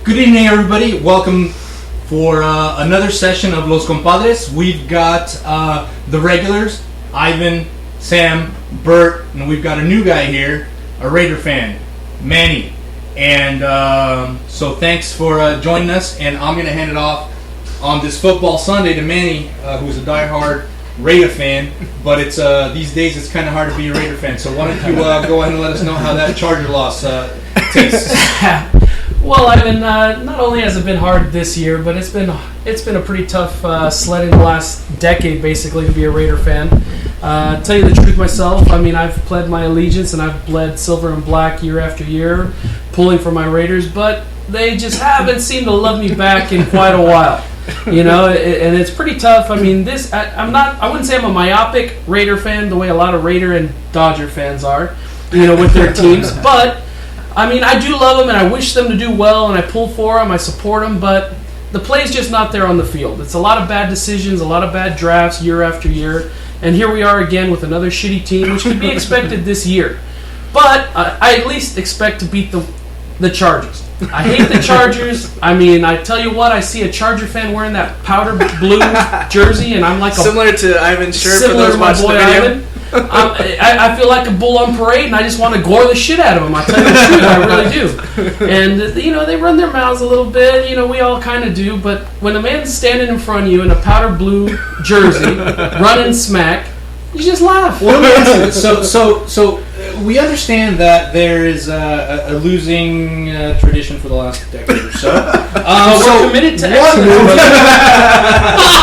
Good evening, everybody. Welcome for another session of Los Compadres. We've got the regulars, Ivan, Sam, Bert, and we've got a new guy here, a Raider fan, Manny. And so thanks for joining us, and I'm going to hand it off on this football Sunday to Manny, who's a diehard Raider fan, but it's these days it's kind of hard to be a Raider fan. So why don't you go ahead and let us know how that Charger loss tastes? Well, Ivan, not only has it been hard this year, but it's been a pretty tough sledding the last decade, basically, to be a Raider fan. Tell you the truth myself, I mean, I've pled my allegiance and I've bled silver and black year after year, pulling for my Raiders, but they just haven't seemed to love me back in quite a while. You know, and it's pretty tough. I mean, I wouldn't say I'm a myopic Raider fan the way a lot of Raider and Dodger fans are, you know, with their teams, but I mean, I do love them, and I wish them to do well, and I pull for them, I support them, but the play's just not there on the field. It's a lot of bad decisions, a lot of bad drafts year after year, and here we are again with another shitty team, which could be expected this year. But I at least expect to beat the Chargers. I hate the Chargers. I mean, I tell you what, I see a Charger fan wearing that powder blue jersey, and I'm like similar to Ivan's shirt. Similar for those to my boy the video. Ivan. I feel like a bull on parade, and I just want to gore the shit out of them. I tell you the truth, I really do. And you know, they run their mouths a little bit. You know, we all kind of do. But when a man's standing in front of you in a powder blue jersey, running smack, you just laugh. Well, so we understand that there is a losing tradition for the last decade or so. We're committed to excellence.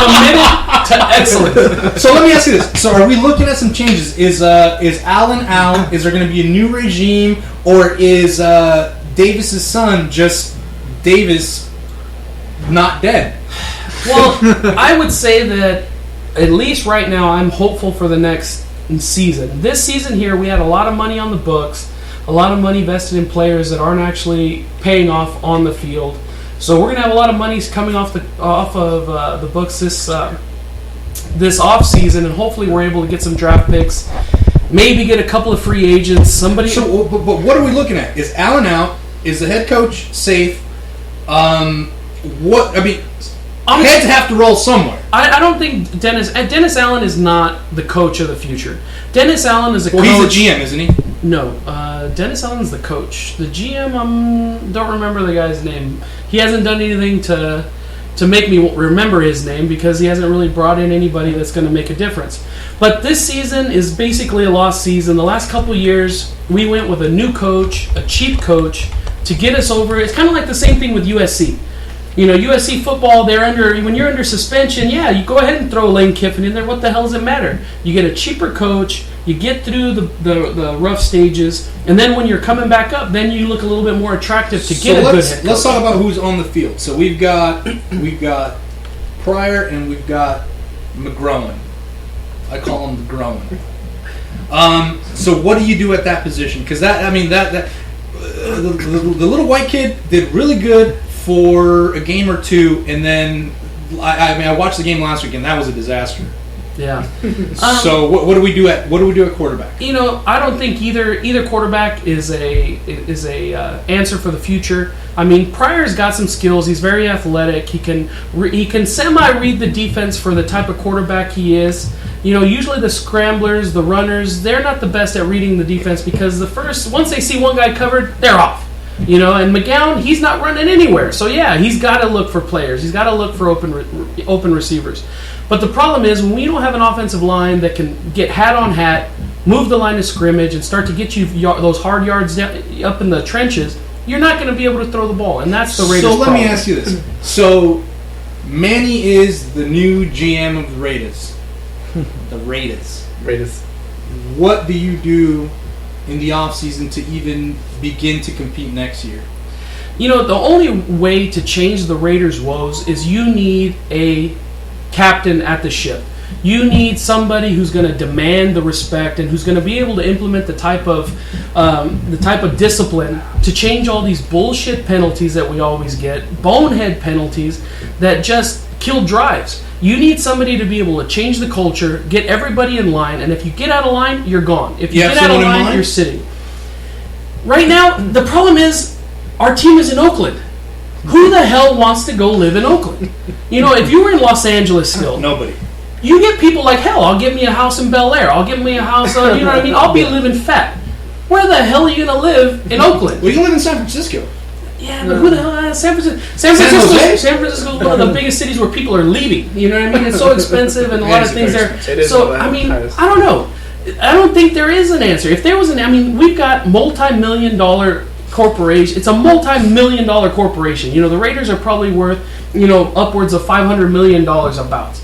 Committed to excellence. So let me ask you this: so are we looking at some changes? Is Allen out? Is there going to be a new regime, or is Davis's son just Davis not dead? Well, I would say that at least right now, I'm hopeful for the next season. This season here, we had a lot of money on the books, a lot of money vested in players that aren't actually paying off on the field. So we're going to have a lot of money coming off of the books this off season, and hopefully we're able to get some draft picks, maybe get a couple of free agents. Somebody. So, but what are we looking at? Is Allen out? Is the head coach safe? What I mean. Heads have to roll somewhere. I don't think Dennis Allen is not the coach of the future. Dennis Allen is a coach. Well, he's a GM, isn't he? No, Dennis Allen is the coach. The GM, don't remember the guy's name. He hasn't done anything to make me remember his name because he hasn't really brought in anybody that's going to make a difference. But this season is basically a lost season. The last couple years, we went with a new coach, a cheap coach, to get us over. It's kind of like the same thing with USC. You know, USC football, when you're under suspension, yeah, you go ahead and throw Lane Kiffin in there. What the hell does it matter? You get a cheaper coach, you get through the rough stages, and then when you're coming back up, then you look a little bit more attractive to get a good head coach. Let's talk about who's on the field. So we've got Pryor and we've got McGrowan. I call him the Growan. So what do you do at that position? Because the little white kid did really good for a game or two, and then I watched the game last week, and that was a disaster. Yeah. So what do we do at quarterback? You know, I don't think either quarterback is a answer for the future. I mean, Pryor's got some skills. He's very athletic. He can semi-read the defense for the type of quarterback he is. You know, usually the scramblers, the runners, they're not the best at reading the defense because once they see one guy covered, they're off. You know, and McGowan, he's not running anywhere. So, yeah, he's got to look for players. He's got to look for open receivers. But the problem is when we don't have an offensive line that can get hat on hat, move the line of scrimmage, and start to get you those hard yards up in the trenches, you're not going to be able to throw the ball. And that's the Raiders' problem. So let me ask you this. So Manny is the new GM of the Raiders. The Raiders. What do you do in the offseason to even begin to compete next year? You know, the only way to change the Raiders' woes is you need a captain at the ship. You need somebody who's going to demand the respect and who's going to be able to implement the type of discipline to change all these bullshit penalties that we always get, bonehead penalties that just kill drives. You need somebody to be able to change the culture, get everybody in line, and if you get out of line, you're gone. If you get out of line, you're sitting. Right now, the problem is our team is in Oakland. Who the hell wants to go live in Oakland? If you were in Los Angeles still, Nobody. you get people like, hell, I'll get me a house in Bel Air. I'll get me a house, you know what I mean? I'll be living fat. Where the hell are you going to live in Oakland? Well, you can live in San Francisco. Yeah, but who the hell? San Francisco is one of the biggest cities where people are leaving. You know what I mean? It's so expensive and a lot of things there. So, I mean, I don't know. I don't think there is an answer. If there was we've got multi-million-dollar corporation. It's a multi-million-dollar corporation. The Raiders are probably worth, upwards of $500 million about.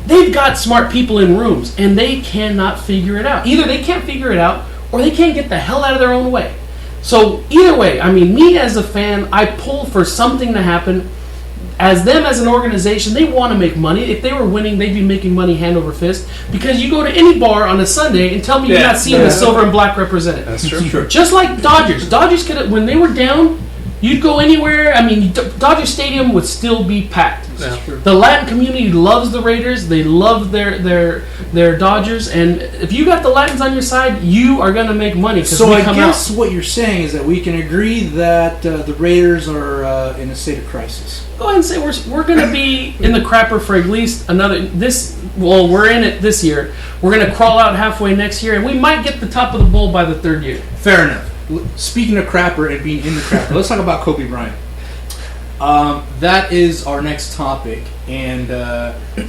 They've got smart people in rooms, and they cannot figure it out. Either they can't figure it out, or they can't get the hell out of their own way. So either way, me as a fan, I pull for something to happen. As them as an organization, they want to make money. If they were winning, they'd be making money hand over fist. Because you go to any bar on a Sunday and tell me you're not seeing the silver and black represented. That's true. Just like Dodgers. Dodgers could, when they were down, you'd go anywhere. Dodger Stadium would still be packed. The Latin community loves the Raiders. They love their Dodgers. And if you got the Latins on your side, you are going to make money. So I guess what you're saying is that we can agree that the Raiders are in a state of crisis. Go ahead and say we're going to be in the crapper for at least we're in it this year. We're going to crawl out halfway next year, and we might get the top of the bowl by the third year. Fair enough. Speaking of crapper and being in the crapper, let's talk about Kobe Bryant. That is our next topic, and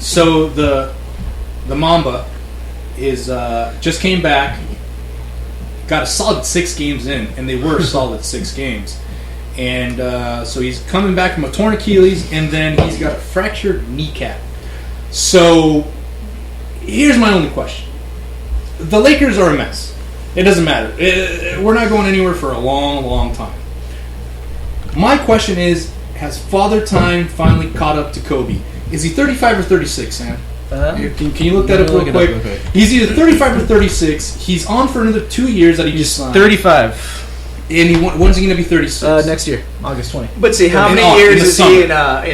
so the Mamba is just came back, got a solid 6 games in, and they were solid 6 games. And so he's coming back from a torn Achilles, and then he's got a fractured kneecap. So here's my only question. The Lakers are a mess. It doesn't matter. We're not going anywhere for a long, long time. My question is, has Father Time finally caught up to Kobe? Is he 35 or 36, Sam? Can you look that up real quick? He's either 35 or 36. He's on for another 2 years that he just signed. 35. And when's he going to be 36? Next year, August 20. But see, how many years is he in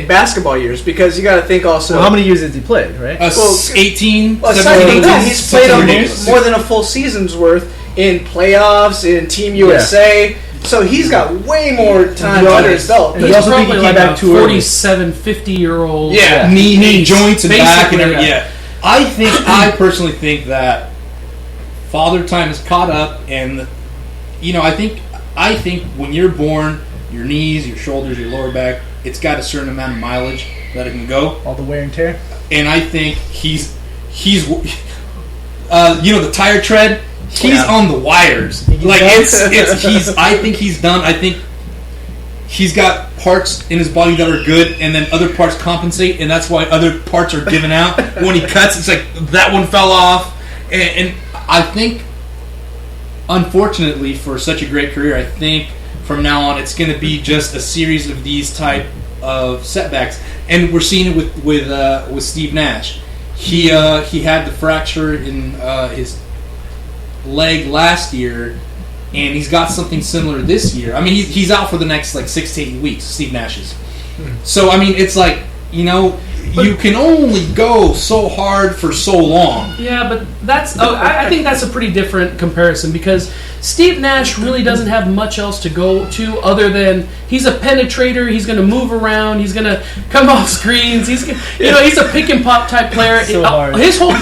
basketball years? Because you got to think also. Well, how many years has he played, right? 18. He's played more than a full season's worth in playoffs, in Team USA. Yeah. So he's got way more time under his belt. He's probably like a 47, 50-year-old. Yeah, knee joints and back and everything. Yeah. I personally think that Father Time is caught up, and I think when you're born, your knees, your shoulders, your lower back, it's got a certain amount of mileage that it can go. All the wear and tear. And I think he's the tire tread. He's on the wires. I think he's done. I think he's got parts in his body that are good, and then other parts compensate, and that's why other parts are given out. When he cuts, it's like that one fell off, and I think, unfortunately, for such a great career, I think from now on it's going to be just a series of these type of setbacks, and we're seeing it with Steve Nash. He had the fracture in his leg last year, and he's got something similar this year. He's out for the next 6 to 8 weeks. Steve Nash is. So it's like you can only go so hard for so long. Yeah, but I think that's a pretty different comparison, because Steve Nash really doesn't have much else to go to other than he's a penetrator. He's going to move around. He's going to come off screens. He's a pick and pop type player. So hard. His whole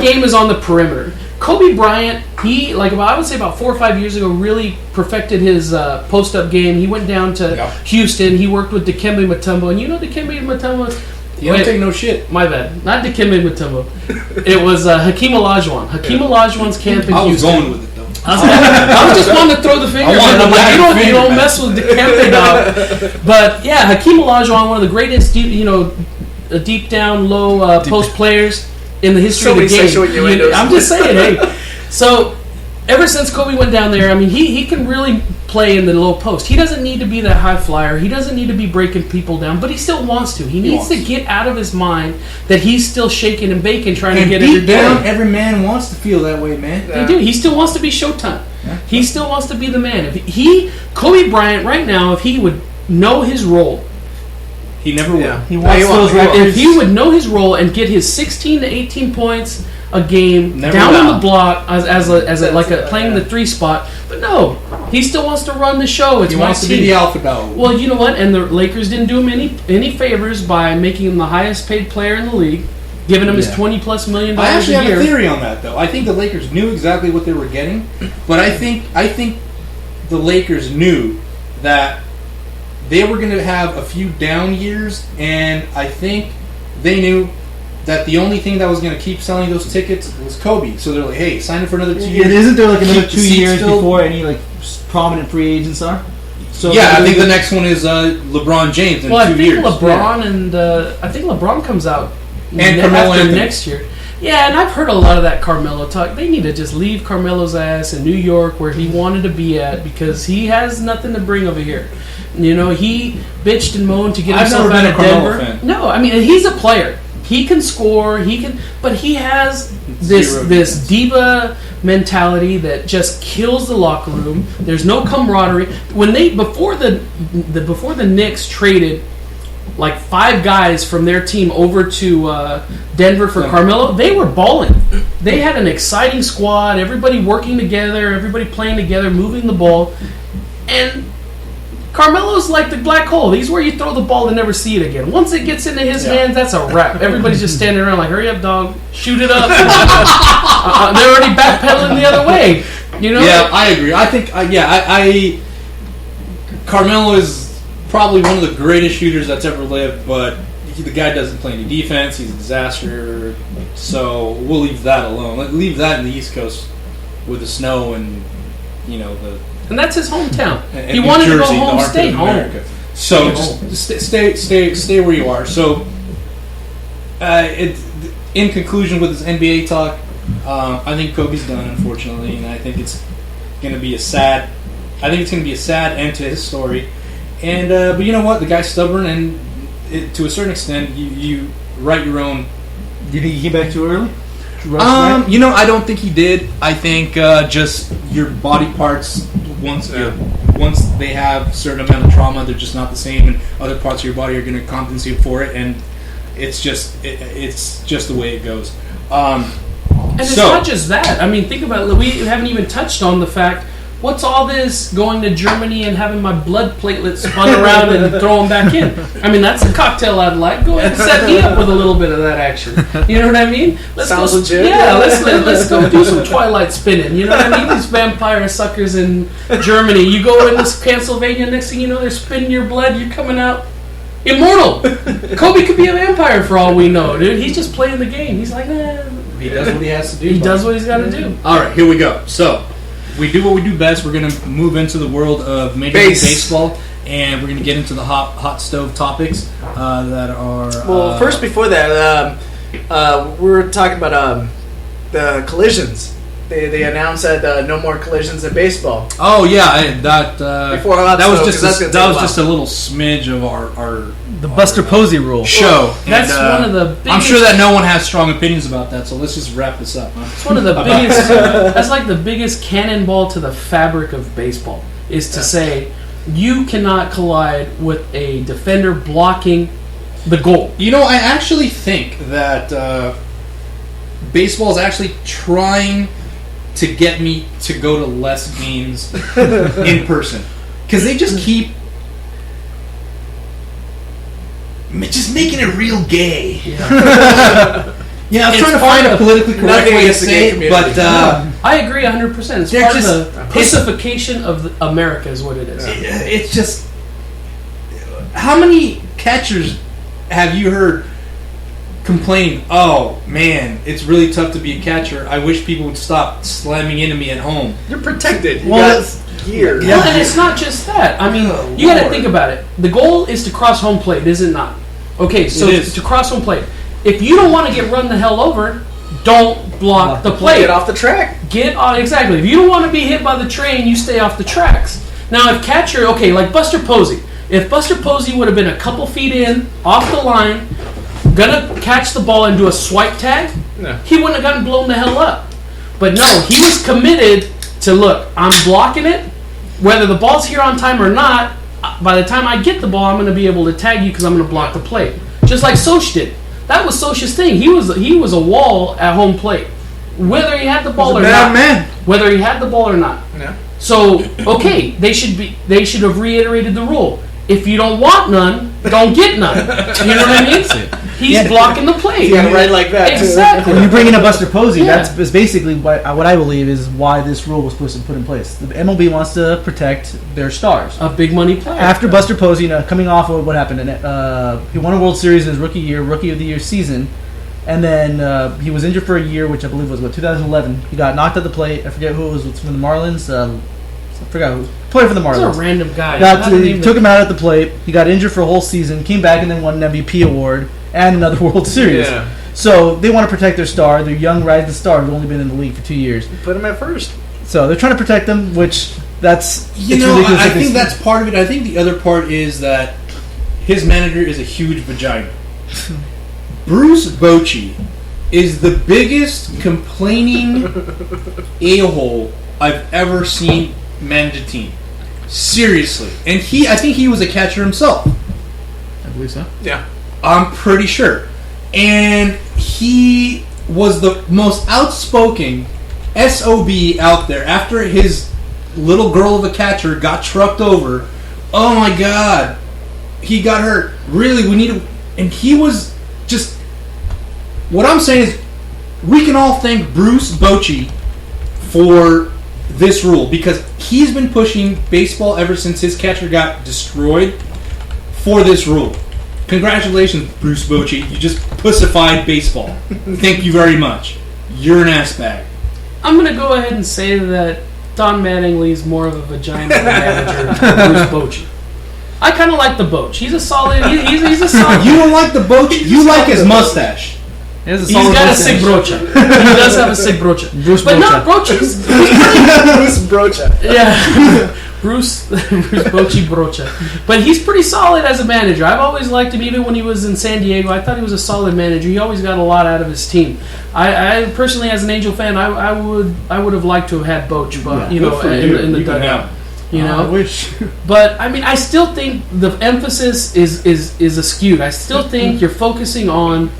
game is on the perimeter. Kobe Bryant, I would say about 4 or 5 years ago, really perfected his post-up game. He went down to Houston. He worked with Dikembe Mutombo. And Dikembe Mutombo... You don't take no shit. My bad. Not Dikembe Mutombo. It was Hakeem Olajuwon. Hakeem Olajuwon's camp in Houston. I was going with it, though. I was just wanting to throw the finger. I'm like, you don't mess with Dikembe, dog. But, yeah, Hakeem Olajuwon, one of the greatest, deep down, low post players in the history of the game. I'm just saying, hey. So, ever since Kobe went down there, he can really play in the low post. He doesn't need to be that high flyer. He doesn't need to be breaking people down, but he still wants to. He needs to get out of his mind that he's still shaking and baking, trying to get it down. Every man wants to feel that way, man. They do. He still wants to be Showtime. Yeah. He still wants to be the man. Kobe Bryant, right now, if he would know his role, he never will. Yeah. He wants those records. If he would know his role and get his 16 to 18 points a game down on the block as playing the 3 spot, but no, He still wants to run the show. It's He my wants to team. be the alpha dog. Well, you know what? And the Lakers didn't do him any favors by making him the highest paid player in the league, giving him his $20+ million I actually a have year. a theory on that, though. I think the Lakers knew exactly what they were getting, but I think the Lakers knew that they were going to have a few down years, and I think they knew that the only thing that was going to keep selling those tickets was Kobe. So they're like, "Hey, sign it for another 2 years." Isn't there like another Keep the 2 seats years filled. before any like prominent free agents are? So Yeah, I think the next one is LeBron James in Well, 2 I think years. LeBron and I think LeBron comes out And Carmelo after Anthony. next year. Yeah, and I've heard a lot of that Carmelo talk. They need to just leave Carmelo's ass in New York where he wanted to be at because he has nothing to bring over here. You know, he bitched and moaned to get I've himself never been out of a Carmelo Denver. fan. No, I mean, and he's a player. He can score. But he has this Zero this defense. diva mentality that just kills the locker room. There's no camaraderie. When they before the Knicks traded like 5 guys from their team over to Denver for Carmelo, they were balling. They had an exciting squad, everybody working together, everybody playing together, moving the ball. And Carmelo's like the black hole. He's where you throw the ball and never see it again. Once it gets into his hands, that's a wrap. Everybody's just standing around like, hurry up, dog. Shoot it up. They're already backpedaling the other way. You know? Yeah, I agree. I think, Carmelo is probably one of the greatest shooters that's ever lived, but the guy doesn't play any defense. He's a disaster. So we'll leave that alone. Leave that in the East Coast with the snow and, And that's his hometown. and He New wanted to Jersey, go the home, armpit stay of home. America. So just stay where you are. So, in conclusion with this NBA talk, I think Kobe's done, unfortunately, and I think it's going to be a sad end to his story. And but you know what? The guy's stubborn, and to a certain extent, you write your own. Do you think he came back too early? I don't think he did. I think just your body parts once they have a certain amount of trauma, they're just not the same, and other parts of your body are going to compensate for it, and it's just the way it goes. And it's not just that. I mean, think about it. We haven't even touched on the fact, what's all this going to Germany and having my blood platelets spun around and throw them back in? I mean, that's a cocktail I'd like. Go ahead and set me up with a little bit of that action. You know what I mean? Sounds go, legit. Yeah, let's go do some Twilight spinning. You know what I mean? These vampire suckers in Germany. You go into Pennsylvania, next thing you know, they're spinning your blood. You're coming out immortal. Kobe could be a vampire for all we know, dude. He's just playing the game. He's like, He does what he has to do. he does what he's got to do. All right, here we go. So, we do what we do best. We're going to move into the world of Major League Baseball, and we're going to get into the hot stove topics that are... Well, first, before that, we were talking about the collisions. They announced that no more collisions in baseball. Oh, yeah. That was just a little smidge of our The Buster Posey rule. show. That's one of the biggest... I'm sure that no one has strong opinions about that, so let's just wrap this up. Huh? It's one of the biggest... That's like the biggest cannonball to the fabric of baseball, is to say you cannot collide with a defender blocking the goal. You know, I actually think that baseball is actually trying to get me to go to less games in person. Because they just keep... just making it real gay. Yeah, I was trying to find a politically correct way to say it, but I agree 100%. It's They're part just- of the pussification of America is what it is. it's just... How many catchers have you heard complain, oh, man, it's really tough to be a catcher. I wish people would stop slamming into me at home. You're protected. You Well, got gear. Well, and it's not just that. I mean, you got to think about it. The goal is to cross home plate, is it not? Okay, so It is. to cross home plate. If you don't want to get run the hell over, don't block the plate. Get off the track. Get on, exactly. If you don't want to be hit by the train, you stay off the tracks. Now, if catcher, okay, like Buster Posey. If Buster Posey would have been a couple feet in, off the line, gonna catch the ball and do a swipe tag, he wouldn't have gotten blown the hell up. But no, he was committed to, look, I'm blocking it. Whether the ball's here on time or not, by the time I get the ball, I'm going to be able to tag you because I'm going to block the plate. Just like Soch did. That was Soch's thing. He was a wall at home plate. Whether he had the ball or not. Man. Whether he had the ball or not. Yeah. So okay, they should have reiterated the rule. If you don't want none, don't get none. You know what I mean? He's blocking the play. You got to write like that, exactly. When you bring in a Buster Posey, that's basically what I believe is why this rule was supposed to be put in place. The MLB wants to protect their stars. A big money player. After Buster Posey, coming off of what happened, he won a World Series in his rookie of the year season, and then he was injured for a year, which I believe was 2011. He got knocked at the plate. I forget who it was from the Marlins. I forgot who. Player for the Marlins. He's a random guy. Took him out at the plate. He got injured for a whole season, came back, and then won an MVP award and another World Series. Yeah. So they want to protect their star, their young rising star who's only been in the league for 2 years. Put him at first. So they're trying to protect them, which it's ridiculous. I think that's part of it. I think the other part is that his manager is a huge vagina. Bruce Bochy is the biggest complaining a-hole I've ever seen manage a team. Seriously. And I think he was a catcher himself. I believe so. Yeah. I'm pretty sure. And he was the most outspoken SOB out there after his little girl of a catcher got trucked over. Oh my God. He got hurt. Really, we need to... And he was just... What I'm saying is we can all thank Bruce Bochy for this rule because he's been pushing baseball ever since his catcher got destroyed for this rule. Congratulations, Bruce Bochy. You just pussified baseball. Thank you very much. You're an ass bag. I'm going to go ahead and say that Don Mattingly's more of a vagina manager than Bruce Bochy. I kind of like the Boch. He's a solid... He's a solid... You don't like the Boch? You like his mustache. He's got a sick brocha. He does have a sick brocha. But not brochas. Bruce Brocha. Yeah. Bruce Bochy brocha. But he's pretty solid as a manager. I've always liked him even when he was in San Diego. I thought he was a solid manager. He always got a lot out of his team. I personally, as an Angel fan, I would have liked to have had Boch, but in the dugout. I wish. But I mean, I still think the emphasis is askewed. I still think you're focusing on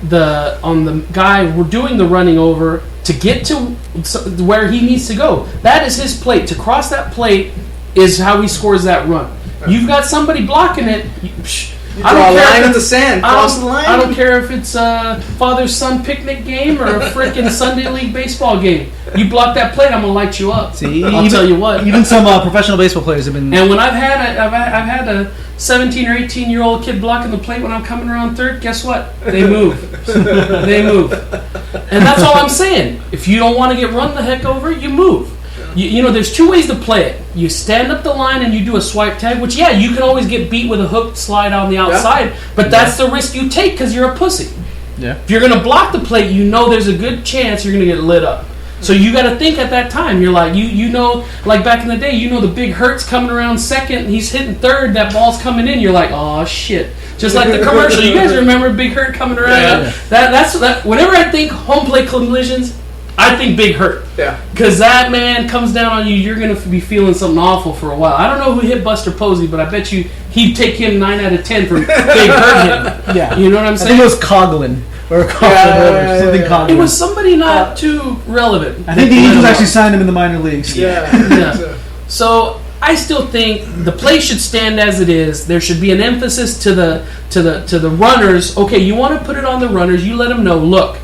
the guy we're doing the running over to get to where he needs to go. That is his plate. To cross that plate is how he scores that run. You've got somebody blocking it. I don't care. Line in the sand. Cross the line. I don't care if it's a father-son picnic game or a freaking Sunday League baseball game. You block that plate, I'm gonna light you up. See, I'll tell you what. Even some professional baseball players have been. And when I've had a 17 or 18-year-old kid blocking the plate when I'm coming around third, guess what? They move. They move. And that's all I'm saying. If you don't want to get run the heck over, you move. You know, there's two ways to play it. You stand up the line and you do a swipe tag, which, yeah, you can always get beat with a hook slide on the outside, but that's the risk you take because you're a pussy. Yeah. If you're going to block the plate, you know there's a good chance you're going to get lit up. So you got to think at that time. You're like, you know, like back in the day, you know the big Hurt's coming around second, he's hitting third, that ball's coming in, you're like, oh, shit. Just like the commercial. You guys remember Big Hurt coming around? Yeah. That's whenever I think home plate collisions, I think Big Hurt. Yeah. Because that man comes down on you, you're going to be feeling something awful for a while. I don't know who hit Buster Posey, but I bet you he'd take him 9 out of 10 for Big Hurt hitting. Yeah. You know what I'm saying? I think it was Coughlin. Or Coughlin, something Coughlin. It was somebody not too relevant. I think the Angels actually signed him in the minor leagues. Yeah. So I still think the play should stand as it is. There should be an emphasis to the runners. Okay, you want to put it on the runners. You let them know. Look,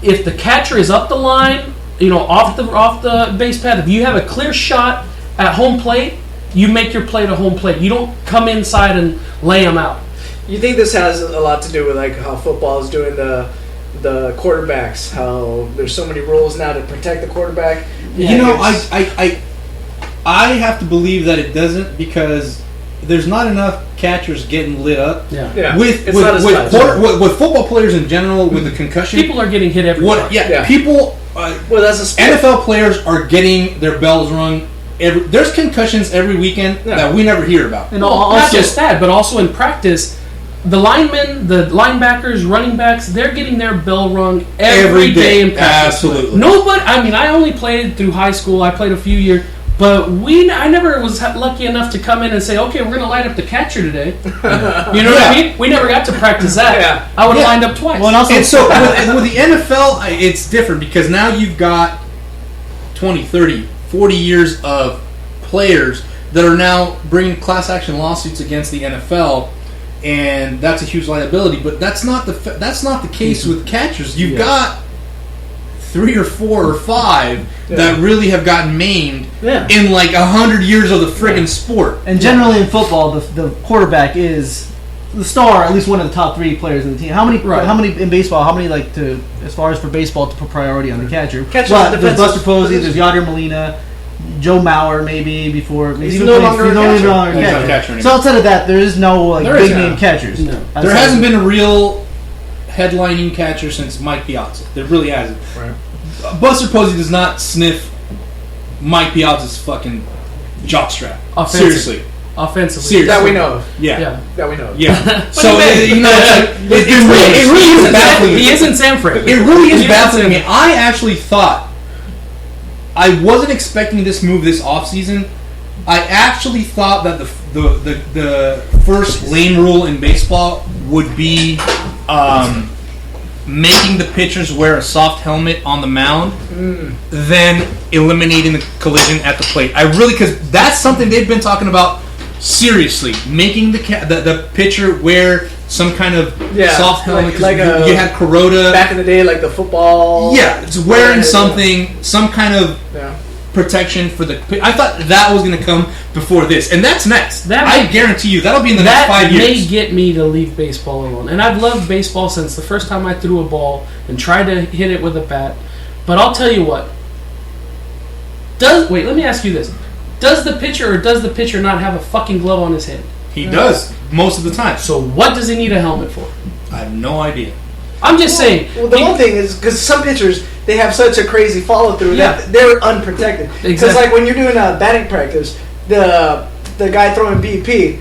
if the catcher is up the line, off the base path, if you have a clear shot at home plate, you make your play to home plate. You don't come inside and lay them out. You think this has a lot to do with like how football is doing the quarterbacks? How there's so many rules now to protect the quarterback. I have to believe that it doesn't because there's not enough catchers getting lit up. Yeah. With football players in general, with the concussion, people are getting hit every time. People. That's a sport. NFL players are getting their bells rung. There's concussions every weekend that we never hear about. And not just that, but also in practice, the linemen, the linebackers, running backs, they're getting their bell rung every day in practice. Absolutely. Nobody. I mean, I only played through high school. I played a few years. But I never was lucky enough to come in and say, okay, we're going to light up the catcher today. You know what I mean? We never got to practice that. Yeah. I would have lined up twice. Well, and so with the NFL, it's different because now you've got 20, 30, 40 years of players that are now bringing class action lawsuits against the NFL, and that's a huge liability. But that's not the case with catchers. You've got 3 or 4 or 5 that really have gotten maimed in like 100 years of the friggin' sport. And generally in football, the quarterback is the star, at least one of the top 3 players of the team. How many in baseball? How many as far as for baseball to put priority on the catcher? Well, there's Buster Posey, there's Yadier Molina, Joe Mauer maybe before. He's no longer a catcher. So outside of that, there is no big name catchers. No. There hasn't been a real headlining catcher since Mike Piazza. There really hasn't. Right. Buster Posey does not sniff Mike Piazza's fucking jockstrap. Seriously. Offensively. Seriously. That we know of. Yeah. That we know of. Yeah. So, it really is baffling. He isn't Sanford. It really is baffling me. I actually thought, I wasn't expecting this move this offseason. I actually thought that the first lane rule in baseball would be making the pitchers wear a soft helmet on the mound, then eliminating the collision at the plate. Because that's something they've been talking about seriously, making the pitcher wear some kind of soft helmet. Like you had Kuroda back in the day, like the football. Yeah, it's wearing something, some kind of protection for the. I thought that was going to come before this, and that's next. I guarantee you that'll be in the next 5 years. That may get me to leave baseball alone, and I've loved baseball since the first time I threw a ball and tried to hit it with a bat. But I'll tell you what. Let me ask you this: does the pitcher not have a fucking glove on his head? He does most of the time. So what does he need a helmet for? I have no idea. I'm just saying. Well, the whole thing is because some pitchers, they have such a crazy follow through that they're unprotected. Because like when you're doing a batting practice, the guy throwing BP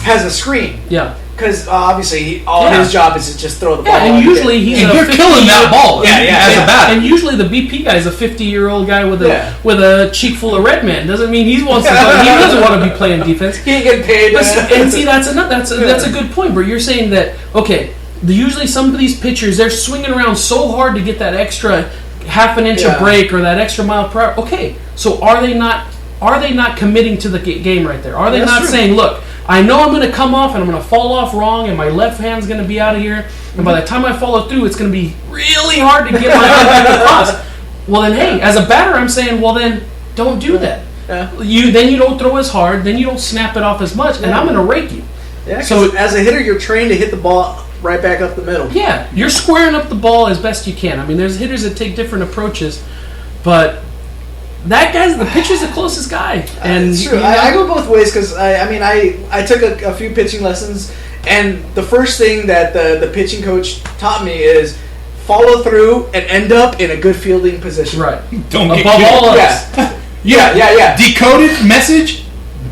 has a screen. Yeah. Because obviously his job is to just throw the ball. Yeah, and usually you're killing that ball. As a batter. And usually the BP guy is a 50-year-old guy with a cheek full of red man. Doesn't mean he doesn't want to be playing defense. He ain't getting paid. And see, that's a good point, bro. You're saying that usually some of these pitchers, they're swinging around so hard to get that extra half an inch of break or that extra mile per hour. Okay, so are they not committing to the game right there? Are they not saying, look, I know I'm going to come off and I'm going to fall off wrong and my left hand's going to be out of here, and by the time I follow through, it's going to be really hard to get my arm back across. Well, then, hey, as a batter, I'm saying, well, then, don't do that. Yeah. You don't throw as hard, then you don't snap it off as much, and I'm going to rake you. Yeah, so as a hitter, you're trained to hit the ball right back up the middle. Yeah, you're squaring up the ball as best you can. I mean, there's hitters that take different approaches, but the pitcher's the closest guy. And it's true. I go both ways because I took a few pitching lessons, and the first thing that the pitching coach taught me is follow through and end up in a good fielding position. Right. Don't get above killed. all else. Yeah. Decoded message.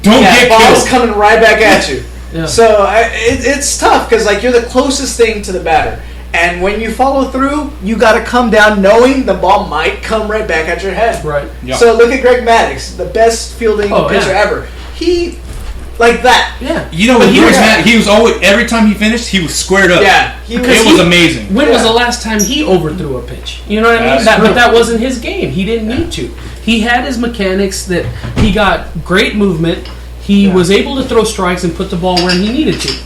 Don't get killed. Ball's coming right back at you. Yeah. So it's tough because you're the closest thing to the batter, and when you follow through, you got to come down knowing the ball might come right back at your head. Right. Yep. So look at Greg Maddux, the best fielding pitcher ever. He like that. Yeah. You know, he was always, every time he finished, he was squared up. Yeah. It was amazing. When was the last time he overthrew a pitch? You know what I mean? But that wasn't his game. He didn't need to. He had his mechanics that he got great movement. He was able to throw strikes and put the ball where he needed to.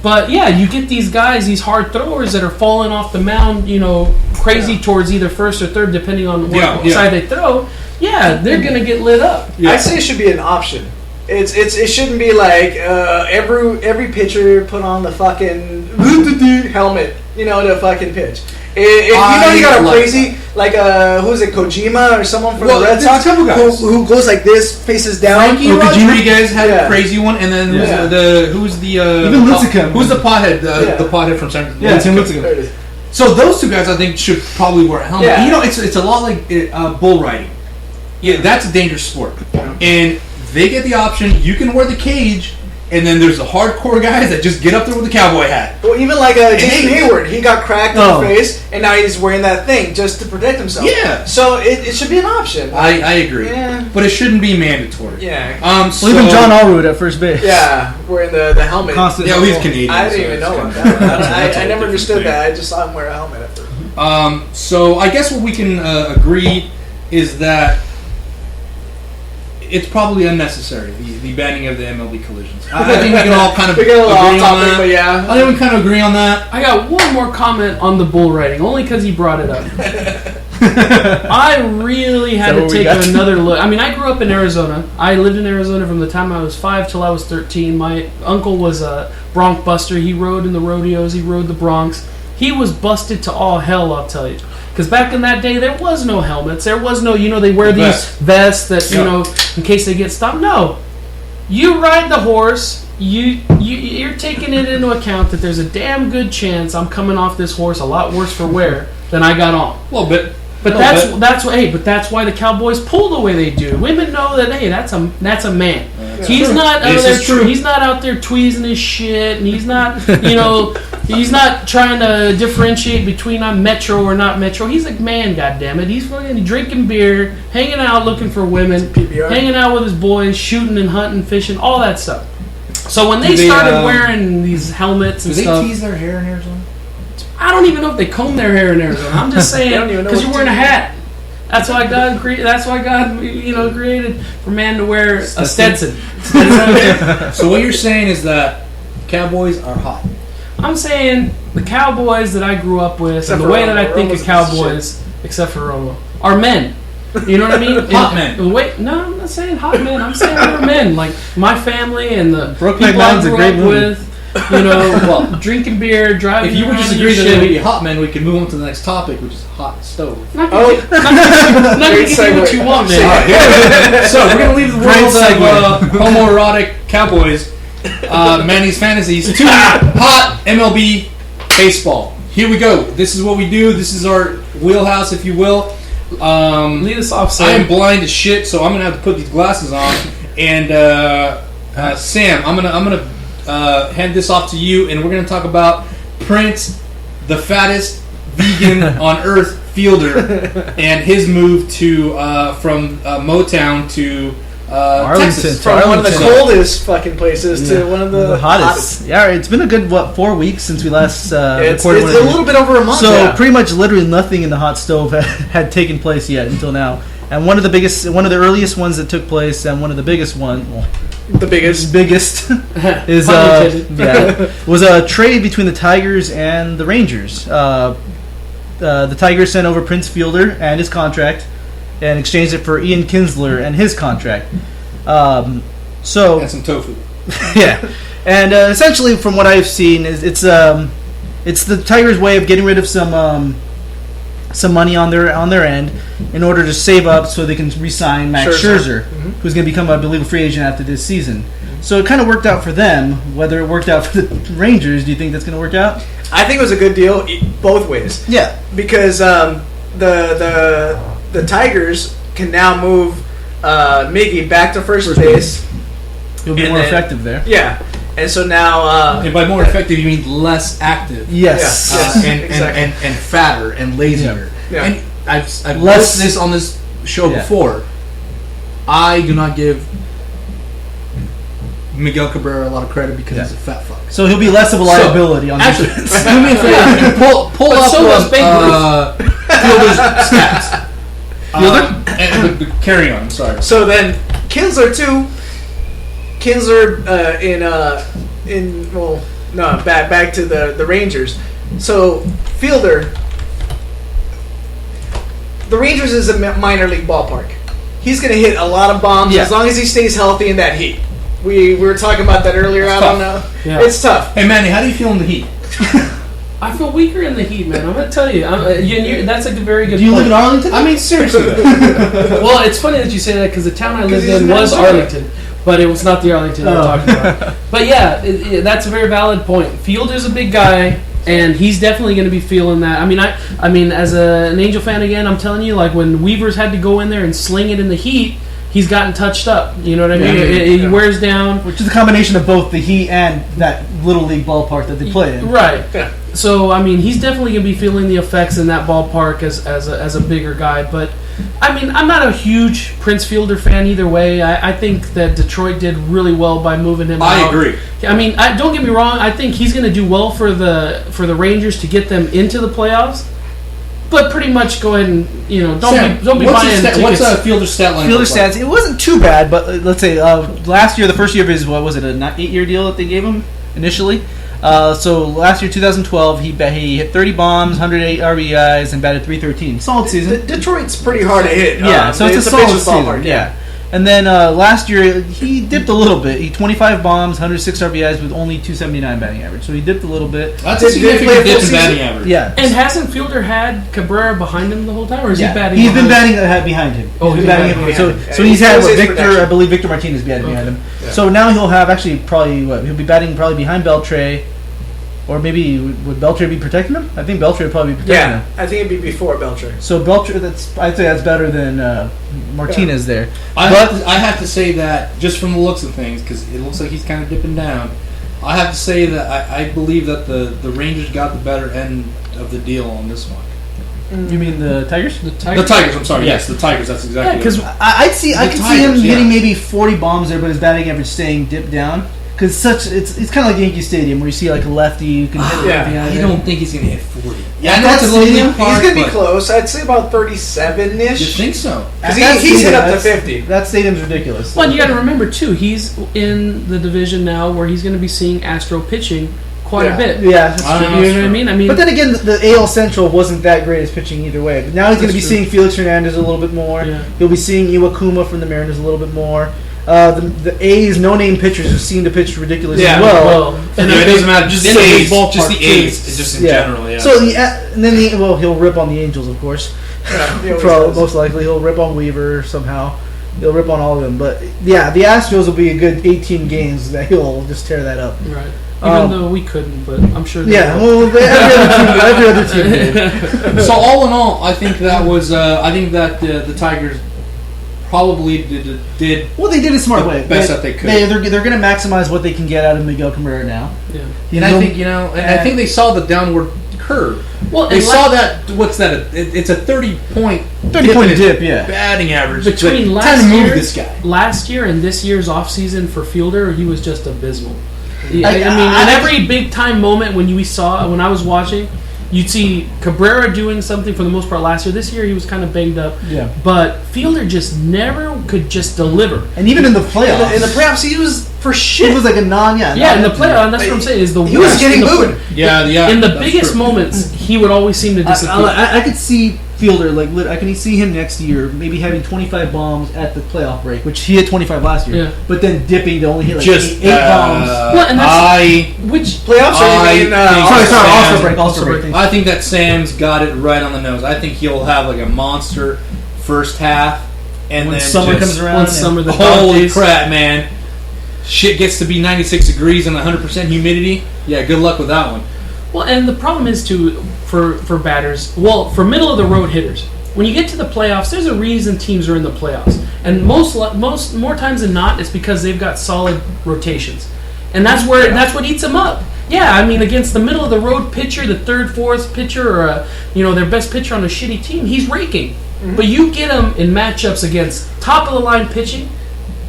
But yeah, you get these guys, these hard throwers that are falling off the mound, crazy towards either first or third, depending on what side they throw. Yeah, they're gonna get lit up. I say it should be an option. It shouldn't be like every pitcher put on the fucking helmet, to fucking pitch. If you got a crazy who's it, Kojima or someone from the Red Sox who goes like this, faces down. Rodriguez had a crazy one, and then who's the pothead? The pothead from San Francisco. Tim Lincecum. So those two guys, I think, should probably wear a helmet. Yeah. It's a lot like bull riding. Yeah, that's a dangerous sport, and they get the option. You can wear the cage. And then there's the hardcore guys that just get up there with the cowboy hat. Well, even like Jason Hayward, he got cracked in the face, and now he's wearing that thing just to protect himself. Yeah. So it should be an option. I agree. Yeah. But it shouldn't be mandatory. Yeah. Even John Allroyd at first base. Yeah, wearing the helmet. Constant. Yeah, he's Canadian. I didn't even know about that. I never understood that. I just saw him wear a helmet at first. So I guess what we can agree is that it's probably unnecessary, the banning of the MLB collisions. I think we can all kind of We agree get a little on off topic, that. but yeah. I think we kind of agree on that. I got one more comment on the bull riding, only because he brought it up. I really had to take another look. I mean, I grew up in Arizona. I lived in Arizona from the time I was 5 till I was 13. My uncle was a bronc buster. He rode in the rodeos. He rode the broncs. He was busted to all hell, I'll tell you. Because back in that day, there was no helmets. There was no, they wear these vests that, in case they get stopped. No. You ride the horse. You're taking it into account that there's a damn good chance I'm coming off this horse a lot worse for wear than I got on. A little bit. But that's why the Cowboys pull the way they do. Women know that that's a man. He's not out there. He's not out there tweezing his shit, and he's not he's not trying to differentiate between I'm Metro or not Metro. He's a man, goddammit. He's fucking drinking beer, hanging out, looking for women, hanging out with his boys, shooting and hunting, fishing, all that stuff. So when they started wearing these helmets and stuff, do they tease their hair in Arizona? I don't even know if they comb their hair in Arizona. I'm just saying because you're wearing a hat. That's why God created for man to wear a Stetson. So what you're saying is that Cowboys are hot. I'm saying the Cowboys that I grew up with and the way that I think of Cowboys, except for Romo, are men. You know what I mean? Hot men. No, I'm not saying hot men. I'm saying they're men. Like my family and the Brooklyn people I Nine's a grew great up movie. with. Drinking beer, driving. If you were around just your agreeing that shit. they be hot men, we can move on to the next topic, which is hot stove. Not gonna give you what you want, man. So we're gonna leave the world of homoerotic Cowboys, Manny's fantasies, to hot MLB baseball. Here we go. This is what we do. This is our wheelhouse, if you will. Lead us off, Sam. I am blind as shit, so I'm gonna have to put these glasses on. And Sam, I'm gonna hand this off to you, and we're gonna talk about Prince, the fattest vegan on earth fielder, and his move to from Motown to Texas. From one of the coldest fucking places to one of the hottest. Yeah, it's been a good 4 weeks since we last recorded. It's a little bit over a month. So pretty much, literally nothing in the hot stove had taken place yet until now. And one of the earliest ones that took place, and one of the biggest is was a trade between the Tigers and the Rangers. The Tigers sent over Prince Fielder and his contract, and exchanged it for Ian Kinsler and his contract. And some tofu. Yeah, and essentially, from what I've seen, it's the Tigers' way of getting rid of some money on their end in order to save up so they can re-sign Max Scherzer, who's going to become, I believe, a free agent after this season. So it kind of worked out for them. Whether it worked out for the Rangers, do you think that's going to work out? I think it was a good deal both ways. Yeah, because the Tigers can now move Miggy back to first base. He'll be more effective there. Yeah. And so now... and by more effective, you mean less active. Yes. And fatter and lazier. Yeah. And I've listed this on this show before. I do not give Miguel Cabrera a lot of credit because he's a fat fuck. So he'll be less of a liability on actually, defense. do me a favor and pull up Fielder's stats. Fielder? Carry on, I'm sorry. So then, Kinsler too. Back to the Rangers. So Fielder, the Rangers is a minor league ballpark. He's going to hit a lot of bombs as long as he stays healthy in that heat. We were talking about that earlier. I don't know. Yeah. It's tough. Hey Manny, how do you feel in the heat? I feel weaker in the heat, man. I'm gonna tell you. That's a very good. Do you point. live in Arlington? I mean, seriously. Well, it's funny that you say that because the town I lived in was Arlington, but it was not the Arlington I'm talking about. But yeah, that's a very valid point. Fielder's a big guy, and he's definitely going to be feeling that. I mean, as an Angel fan again, I'm telling you, like when Weavers had to go in there and sling it in the heat. He's gotten touched up. You know what I mean? He wears down. Which is a combination of both the heat and that little league ballpark that they play in. Right. Yeah. So, I mean, he's definitely going to be feeling the effects in that ballpark as a bigger guy. But, I mean, I'm not a huge Prince Fielder fan either way. I think that Detroit did really well by moving him out. I agree. I mean, don't get me wrong. I think he's going to do well for the Rangers to get them into the playoffs. But pretty much go ahead and don't be what's buying tickets. What's a Fielder's stat line? Fielder stats. It wasn't too bad, but let's say last year, the first year of his, what was it, a 8-year deal that they gave him initially? So last year, 2012, he hit 30 bombs, 108 RBIs, and batted .313. Solid season. Detroit's pretty hard to hit. Yeah, so it's a solid season. Ballpark, yeah. And then last year, he dipped a little bit. He 25 bombs, 106 RBIs with only .279 batting average. So he dipped a little bit. That's a significant dip in batting average. Yeah. And hasn't Fielder had Cabrera behind him the whole time, or is he batting? He's been batting behind him. Oh, he's been batting behind him. So he's had Victor, I believe Victor Martinez batting behind him. Yeah. So now he'll have he'll be batting probably behind Beltre. Or maybe would Beltre be protecting him? I think Beltre would probably be protecting him. I think it'd be before Beltre. So Beltre, I'd say that's better than Martinez there. I have to say that just from the looks of things, because it looks like he's kind of dipping down. I have to say that I believe that the Rangers got the better end of the deal on this one. You mean the Tigers? The Tigers. I'm sorry. Yes, the Tigers. That's exactly. Because I could see him hitting maybe 40 bombs there, but his batting average staying dipped down. Because it's kind of like Yankee Stadium where you see like a lefty you can hit everything out of I don't think he's going to hit 40. Yeah, I know it's a little He's going to be close. I'd say about 37-ish. You think so? Because he's hit up to 50. That stadium's ridiculous. Well, you got to remember too, he's in the division now where he's going to be seeing Astro pitching quite a bit. Yeah, that's true. You know what I mean? But then again, the AL Central wasn't that great as pitching either way. But now he's going to be seeing Felix Hernandez a little bit more. Yeah. He'll be seeing Iwakuma from the Mariners a little bit more. The A's no-name pitchers have seemed to pitch ridiculous as well. And it doesn't matter. Just the A's. Just the A's. Just in general. Yeah. So and then he'll rip on the Angels, of course. Most likely he'll rip on Weaver somehow. He'll rip on all of them. But yeah, the Astros will be a good 18 games that he'll just tear that up. Right. Even though we couldn't, but I'm sure. Every other team did. So all in all, I think that was. I think that the Tigers probably did. Well, they did it a smart way. Best that they could. They're going to maximize what they can get out of Miguel Cabrera now. Yeah. And I think I think they saw the downward curve. Well, they saw that. What's that? It's a 30-point dip. Yeah. Batting average between last year and this year's offseason for Fielder, he was just abysmal. I mean, in every big time moment when I was watching, you'd see Cabrera doing something for the most part last year. This year he was kind of banged up. Yeah. But Fielder just never could just deliver. And even in the playoffs. In the playoffs, he was for shit. He was like a Yeah, in the playoffs, that's what I'm saying. He was getting booed. Yeah. In the biggest moments, he would always seem to disappear. I could see Fielder, I can see him next year maybe having 25 bombs at the playoff break, which he had 25 last year, but then dipping to only hit eight bombs. Well, and that's which playoffs are you mean? All-Star break. I think that Sam's got it right on the nose. I think he'll have like a monster first half, and when then summer comes around, holy crap, man! Shit gets to be 96 degrees and 100% humidity. Yeah, good luck with that one. Well, and the problem is for batters. Well, for middle of the road hitters, when you get to the playoffs, there's a reason teams are in the playoffs, and most more times than not, it's because they've got solid rotations, and that's what eats them up. Yeah, I mean, against the middle of the road pitcher, the third, fourth pitcher, or their best pitcher on a shitty team, he's raking. Mm-hmm. But you get him in matchups against top of the line pitching,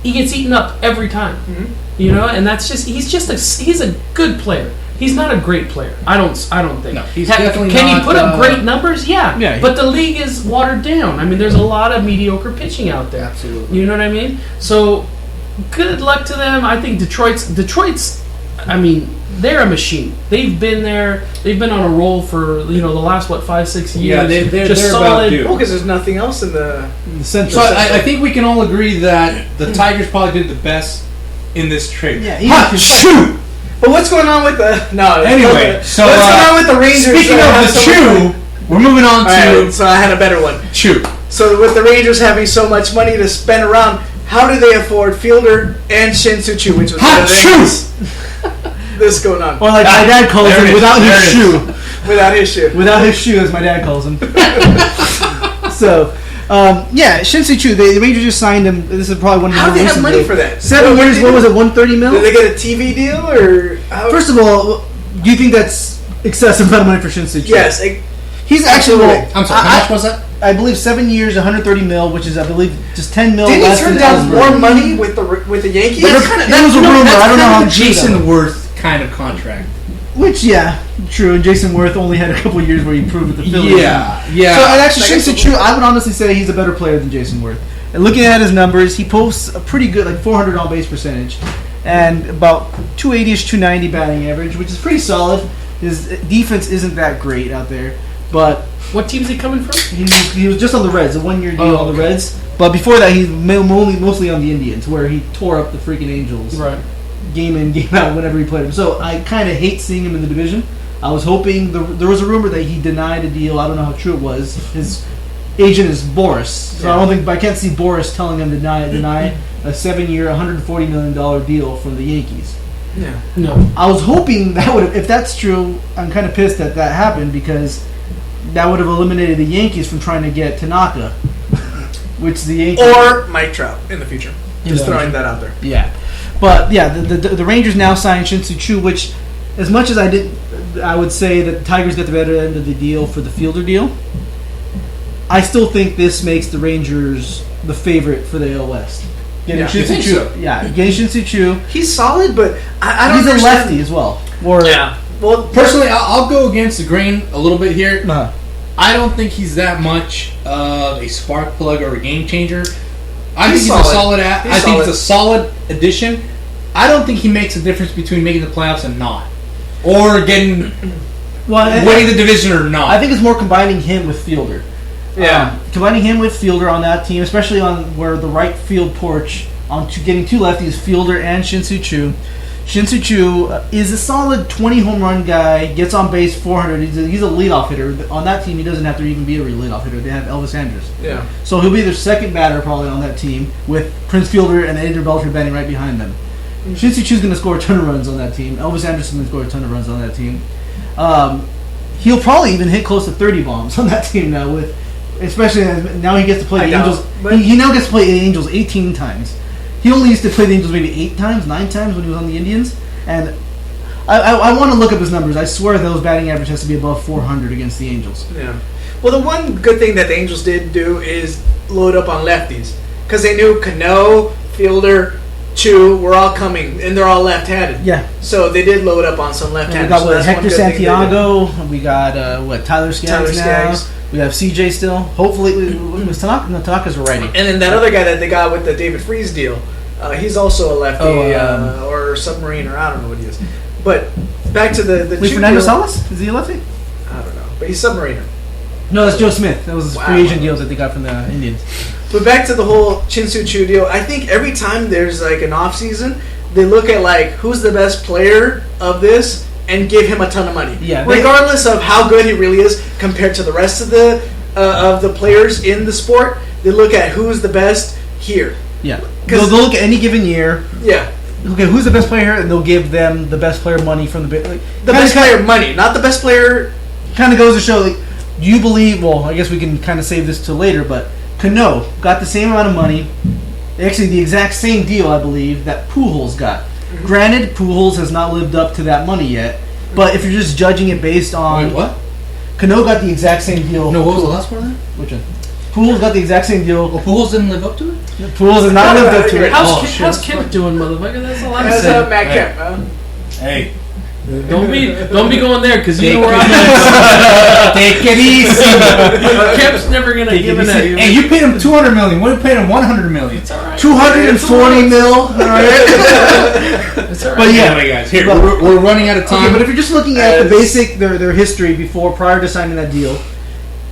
he gets eaten up every time. Mm-hmm. And that's he's a good player. He's not a great player. I don't think. No, he's definitely Can not, he put up great numbers? Yeah. He, but the league is watered down. I mean, there's a lot of mediocre pitching out there. Absolutely. You know what I mean? So, good luck to them. I think Detroit's. I mean, they're a machine. They've been there. They've been on a roll for the last 5-6 years. Yeah, they're just solid. Well, because there's nothing else in the center. So I think we can all agree that the Tigers probably did the best in this trade. Yeah. Shoot. But what's going on with the Anyway, so what's going on with the Rangers? Speaking of the chew, we're moving on to. Right, so I had a better one. Chew. So with the Rangers having so much money to spend around, how do they afford Fielder and Shin-Soo Choo, which was this going on? Or like my dad calls him, without his shoe. Without his shoe. Without his shoe, as my dad calls him. So. Shin-Soo Choo, the Rangers just signed him. This is probably one of the How do they have money for that? 7 years, what was it, $130 million? Did they get a TV deal? Or First of all, do you think that's excessive amount of money for Shin-Soo Choo? Yes. He's actually... I'm sorry, how much was that? I believe 7 years, $130 million, which is, I believe, just $10 million less than Didn't he turn down more money with the Yankees? That was a rumor. I don't know how Jason Worth kind of contract. Which, yeah, true. And Jason Worth only had a couple years where he proved with the Phillies. Yeah. So, and actually, Shin Soo-Choo, I would honestly say he's a better player than Jason Worth. And looking at his numbers, he posts a pretty good, like 400 on base percentage, and about 280ish, 290 batting average, which is pretty solid. His defense isn't that great out there, but What team's he coming from? he was just on the Reds, a 1-year deal on the Reds. But before that, he's mostly on the Indians, where he tore up the freaking Angels. Right. Game in, game out, whenever he played him. So I kind of hate seeing him in the division. I was hoping there was a rumor that he denied a deal. I don't know how true it was. His agent is Boris, so I can't see Boris telling him to deny a 7-year, $140 million deal from the Yankees. Yeah. No. I was hoping that would, if that's true, I'm kind of pissed that happened because that would have eliminated the Yankees from trying to get Tanaka, which the Yankees Or Mike Trout in the future. Just throwing that out there. Yeah, but yeah, the Rangers now signed Shin Soo-Choo, which, as much as I would say that the Tigers got the better end of the deal for the Fielder deal. I still think this makes the Rangers the favorite for the AL West. Getting Shin Soo-Choo, so? yeah, getting Shin Soo-Choo. He's solid, but I don't He's a understand. lefty as well. Or Well, Personally, I'll go against the grain a little bit here. uh, I don't think he's that much of a spark plug or a game changer. I think He's he's solid. a solid. He's I think solid. it's a solid addition. I don't think he makes a difference between making the playoffs and not, or getting winning the division or not. I think it's more combining him with Fielder. Yeah. Combining him with Fielder on that team, especially on where the right field porch on getting two lefties, Fielder and Shin Soo-Choo. Shin Soo-Choo is a solid 20 home run guy, gets on base 400. He's a leadoff hitter. On that team, he doesn't have to even be a real leadoff hitter. They have Elvis Andrus. Yeah. So he'll be their second batter probably on that team with Prince Fielder and Adrian Beltre batting right behind them. Shin Soo-Choo's going to score a ton of runs on that team. Elvis Andrus is going to score a ton of runs on that team. He'll probably even hit close to 30 bombs on that team now, with especially now he gets to play the Angels. He now gets to play the Angels 18 times. He only used to play the Angels maybe 8 times, 9 times when he was on the Indians. And I want to look up his numbers. I swear those batting average has to be above 400 against the Angels. Yeah. Well, the one good thing that the Angels did do is load up on lefties. Because they knew Cano, Fielder, Chu were all coming, and they're all left-handed. Yeah. So they did load up on some And left-handers. we got So that's one Hector good thing they did. Santiago. We got Tyler Skaggs now. Skaggs. We have CJ still. Hopefully, was Tanaka? No, Tanaka's a righty. And then that other guy that they got with the David Freese deal, he's also a lefty or submarine, or I don't know what he is. But back to the Wait, Chu Fernando deal. Salas? Is he a lefty? I don't know, but he's submariner. No, that's Joe Smith. That was his Wow. free agent deal that they got from the Indians. But back to the whole Shin Soo-Choo deal, I think every time there's like an off season, they look at like who's the best player of this and give him a ton of money. Yeah, regardless of how good he really is compared to the rest of the players in the sport, they look at who's the best here. Yeah. 'Cause- They'll look at any given year. Yeah, Okay, who's the best player here? And they'll give them the best player money from the like, the best player money, not the best player. Kind of goes to show, like, do you believe? Well, I guess we can kind of save this till later, but Cano got the same amount of money, actually the exact same deal, I believe, that Pujols got. Granted, Pujols has not lived up to that money yet, but if you're just judging it based on Wait, what? Cano got the exact same deal. No, what was the last part of that? Which one? Pujols got the exact same deal. Well, Pujols didn't live up to it. Pujols has not lived up to it. How's Kemp doing, motherfucker? That's all I'm As saying. Matt Hey. Kemp, huh? Hey, Don't be going there because you know where I'm at. take it easy. Kemp's never gonna give an easy. Hey, you paid him $200 million. What if you paid him $100 million? It's all right. 240 mil. All right. It's all right. But yeah. Anyway, guys, here But- we're running out of time. Okay, but if you're just looking at the basic their history before prior to signing that deal,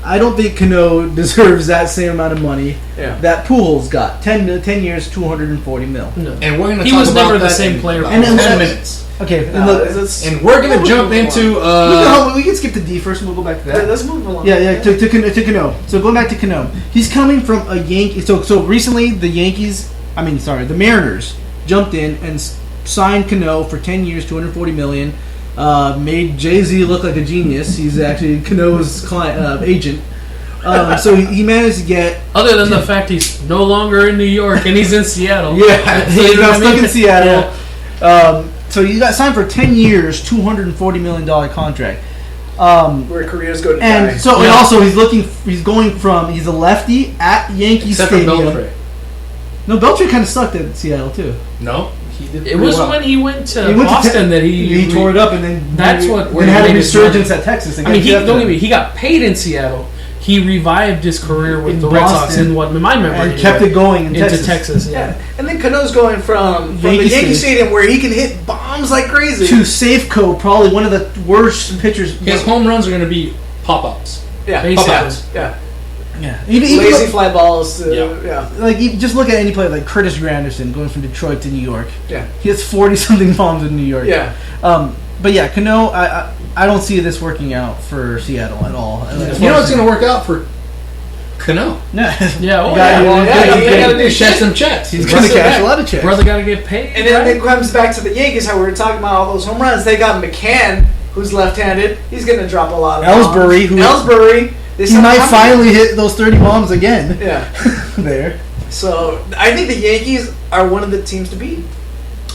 I don't think Cano deserves that same amount of money Yeah. that Pujols got. 10 years, 240 mil. No. and we're gonna. He talk was about never the that same in player. about And then 10 let's- minutes. Okay, and, And we're gonna jump into. we can skip to D first, and we'll go back to that. Let's move along. Yeah, to Cano. So going back to Cano, he's coming from a Yankee. So recently the Mariners jumped in and signed Cano for 10 years, 240 million. Made Jay-Z look like a genius. He's actually Cano's client agent. So he managed to get. Other than the fact he's no longer in New York and he's in Seattle. Yeah, So he you know got what I stuck mean? in Seattle. So he got signed for 10 years, $240 million contract. Where careers go to die. And so, and Yeah. also he's a lefty at Yankee Except for Stadium. Beltre. No, Beltre kind of sucked at Seattle too. No, he did. It was when he went to He went to Boston that he tore it up, and then That's what then had a made his resurgence money. at Texas. I mean, don't get me. He got paid in Seattle. He revived his career with In the Red Sox Boston. in what in my memory and kept it going in into Texas. Texas. Yeah, and then Cano's going from the Yankee Yankee Stadium. Stadium where he can hit bombs like crazy. To Safeco, probably one of the worst pitchers. His home runs are going to be pop-ups. Yeah, Basically. Pop-outs. yeah. Yeah, even Lazy look, fly balls. Yeah. Yeah, like you just look at any player like Curtis Granderson going from Detroit to New York. yeah, He has 40-something bombs in New York. yeah. But yeah, Cano, I don't see this working out for Seattle at all. You know what's going to work out for Cano? No. Yeah, oh, Yeah, yeah. well, yeah, All he you gotta got to do is check some checks. He's going to cash a lot of checks. Brother got to get paid. And then right? it comes back to the Yankees, how we were talking about all those home runs. They got McCann, who's left-handed. He's going to drop a lot of Ellsbury, bombs. who- Ellsbury. He might finally hit those 30 bombs again. Yeah. There. So I think the Yankees are one of the teams to beat.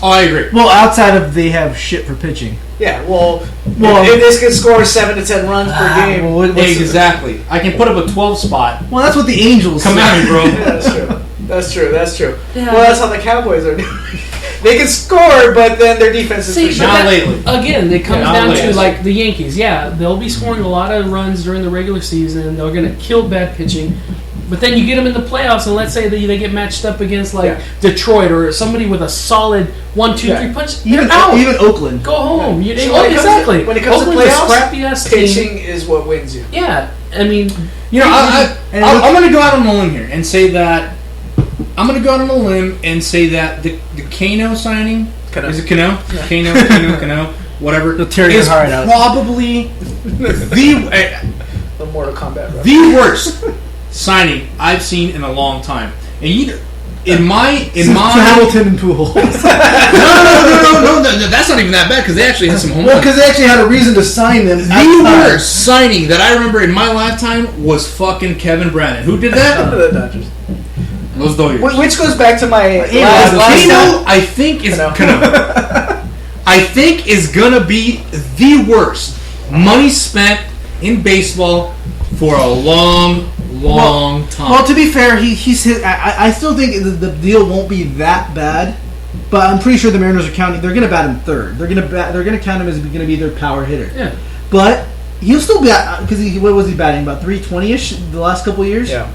Oh, I agree. Well, outside of they have shit for pitching. Yeah. Well, Well, if this could score 7 to 10 runs per game. well, what's- Exactly. I can put up a 12 spot. Well, that's what the Angels Come say. at me, bro. Yeah, that's true. That's true. That's true. Yeah. Well, that's how the Cowboys are doing. They can score, but then their defense is See, for but Not shit. lately. Again, it comes Yeah, not down lately. to like the Yankees. Yeah, they'll be scoring a lot of runs during the regular season. They're going to kill bad pitching. But then you get them in the playoffs, and let's say they get matched up against like Yeah. Detroit or somebody with a solid 1, 2, 3 Yeah. punch. Even, You're out. even Oakland. Go home. You, So when it comes to- exactly. when it comes to Oakland's a playoffs, scrappy ass team. Pitching is what wins you. Yeah, I mean, You know, And I'm look- going to go out on a limb here and say that the Cano signing Cano. is it Cano? Cano, whatever. They'll tear your is heart out. probably The Mortal Kombat. Bro. the worst signing I've seen in a long time. And Hamilton and Pujols. no, that's not even that bad because they actually had some home Well, runs. because they actually had a reason to sign them. The worst signing that I remember in my lifetime was fucking Kevin Brannon. Who did that? the Dodgers. Those Dodgers. Which goes back to my Yeah, last Cano, I think is Cano. I think is gonna be the worst money spent in baseball for a long time. Well, to be fair, he's hit. I still think the deal won't be that bad, but I'm pretty sure the Mariners are counting. They're going to bat him third. They're going to count him as going to be their power hitter. yeah. But he'll still bat because what was he batting about 320ish the last couple of years? Yeah.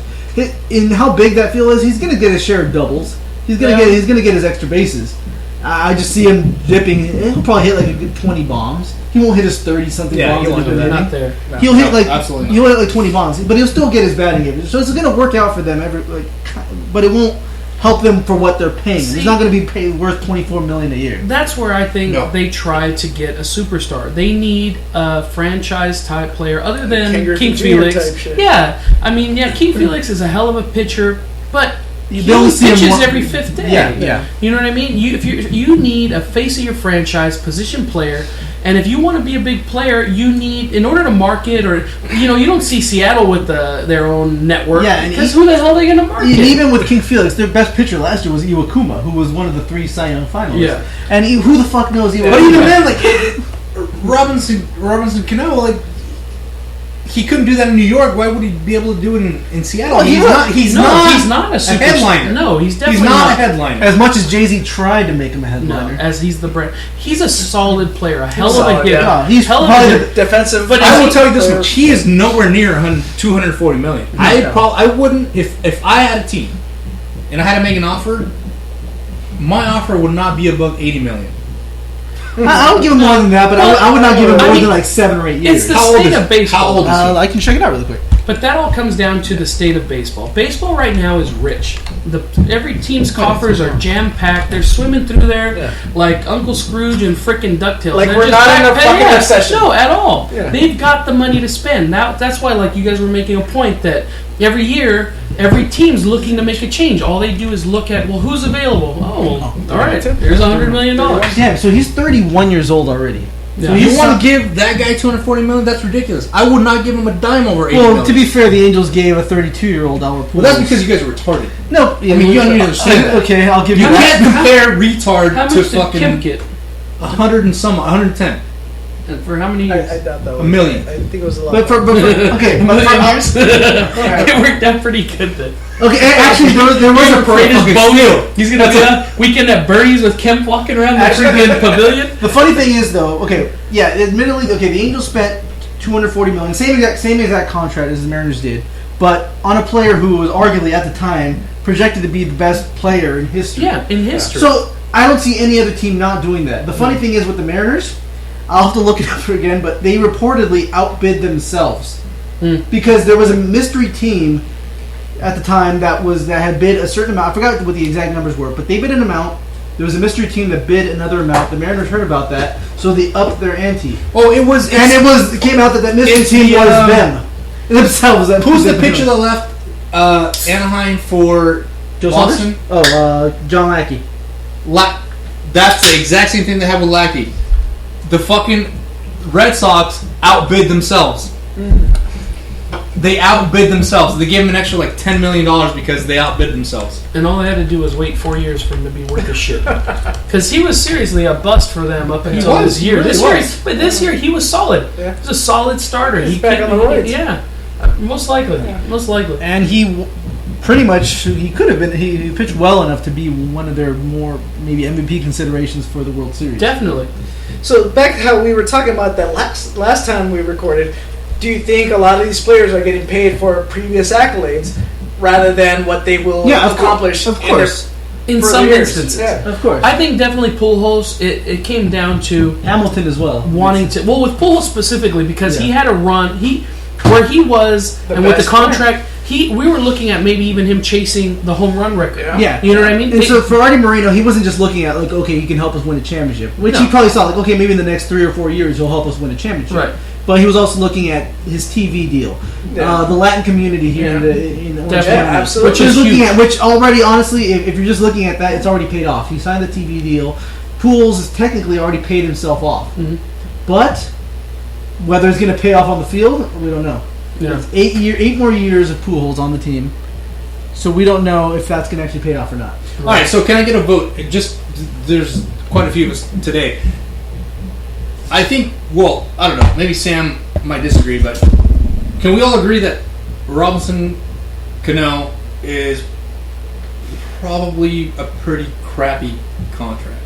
In how big that field is, he's going to get his share of doubles. He's going to get his extra bases. I just see him dipping. He'll probably hit like a good 20 bombs. He won't hit his 30-something Yeah, bombs. he won't that do he's that. been Not hitting. there. He'll hit like absolutely not. he'll hit like 20 bombs, but he'll still get his batting average. So it's going to work out for them but it won't help them for what they're paying. See- He's not going to be paid worth $24 million a year. That's where I think No. they try to get a superstar. They need a franchise type player other than Ken Griffey King Jr. Felix. type shit. Yeah, I mean, yeah, King Felix is a hell of a pitcher, but he You don't see him pitches more- every fifth day. Yeah. You know what I mean? You need a face of your franchise position player. And if you want to be a big player, you need, in order to market, or you don't see Seattle with their own network. Yeah, and because who the hell are they going to market? Even with King Felix, their best pitcher last year was Iwakuma, who was one of the 3 Cy Young finalists. Yeah. And who the fuck knows Iwakuma? But even then, like Robinson Cano, like he couldn't do that in New York. Why would he be able to do it in Seattle? Well, he's not a super headliner. No, he's definitely He's not a not. headliner. As much as Jay-Z tried to make him a No, headliner. as he's the brand. He's a solid player, a hell of solid, a hitter. yeah. He's hell of probably a the- hitter. Defensive. But I will he- tell you this much: he is nowhere near 240 million. I wouldn't if I had a team and I had to make an offer. My offer would not be above 80 million. I would give him more than that, but I would not give him more than like 7 or 8 years. It's the How old state is- of baseball. how old is I can check it out really quick. But that all comes down to the state of baseball. Baseball right now is rich. Every team's coffers are jam packed. They're swimming through there Yeah. like Uncle Scrooge and frickin' DuckTales. Like They're we're just not in a back- fucking yeah, recession. No, at all. Yeah. They've got the money to spend. Now that's why, like you guys were making a point that every year, every team's looking to make a change. All they do is look at, well, who's available? Oh, all right, there's $100 million. Damn, so he's 31 years old already. Yeah. So You he's want to give that guy 240 million? That's ridiculous. I would not give him a dime over 80 Well, million. to be fair, the Angels gave a 32-year-old Albert Pujols. well, that's because you guys are retarded. No, I mean, you don't need to understand that. Okay, I'll give You you that. can't compare retard How to much did Kim fucking get? 100 and some 110. And for how many years? I doubt that. $1 million. I think it was a lot. But for okay, A but million for, years? It worked out pretty good then. okay. Actually, there was a Great as okay, Bono. He's gonna be on weekend at Bernie's with Kemp walking around the freaking pavilion. The funny thing is, though, okay, yeah, admittedly, okay, the Angels spent $240 million, same exact contract as the Mariners did, but on a player who was arguably at the time projected to be the best player in history. Yeah, in history. So I don't see any other team not doing that. The funny thing is with the Mariners, I'll have to look it up again, but they reportedly outbid themselves because there was a mystery team at the time that had bid a certain amount. I forgot what the exact numbers were, but they bid an amount. There was a mystery team that bid another amount. The Mariners heard about that, so they upped their ante. Oh, It came out that mystery team was them themselves. Who's the pitcher that left Anaheim for Joe Boston? Saunders? John Lackey. That's the exact same thing they had with Lackey. The fucking Red Sox outbid themselves. They outbid themselves. They gave him an extra like $10 million because they outbid themselves. And all they had to do was wait 4 years for him to be worth a shit. Because he was seriously a bust for them up until this year. This year he was solid. Yeah. He was a solid starter. He's back on the roids. Yeah, most likely. Most likely. And he pretty much he could have been. He pitched well enough to be one of their more maybe MVP considerations for the World Series. Definitely. So back to how we were talking about that last time we recorded. Do you think a lot of these players are getting paid for previous accolades rather than what they will accomplish? Of course. In for some years? instances. Yeah. Of course. I think definitely Pujols, it came down to Hamilton as well. wanting to. Well, with Pujols specifically, because he had a run. Where he was, The and with the best contract, we were looking at maybe even him chasing the home run record. Yeah. You know what I mean? And so for Artie Moreno, he wasn't just looking at like, okay, he can help us win a championship, which he probably saw like, okay, maybe in the next 3 or 4 years he'll help us win a championship. Right. But he was also looking at his TV deal, the Latin community here in Orange Definitely. County, absolutely. which is looking huge. at which already, honestly, if you're just looking at that, it's already paid off. He signed the TV deal. Pujols has technically already paid himself off, but whether it's going to pay off on the field, we don't know. Yeah. It's 8 more years of Pujols on the team, so we don't know if that's going to actually pay off or not. All right, so can I get a vote? There's quite a few of us today. I think, well, I don't know, maybe Sam might disagree, but can we all agree that Robinson Cano is probably a pretty crappy contract?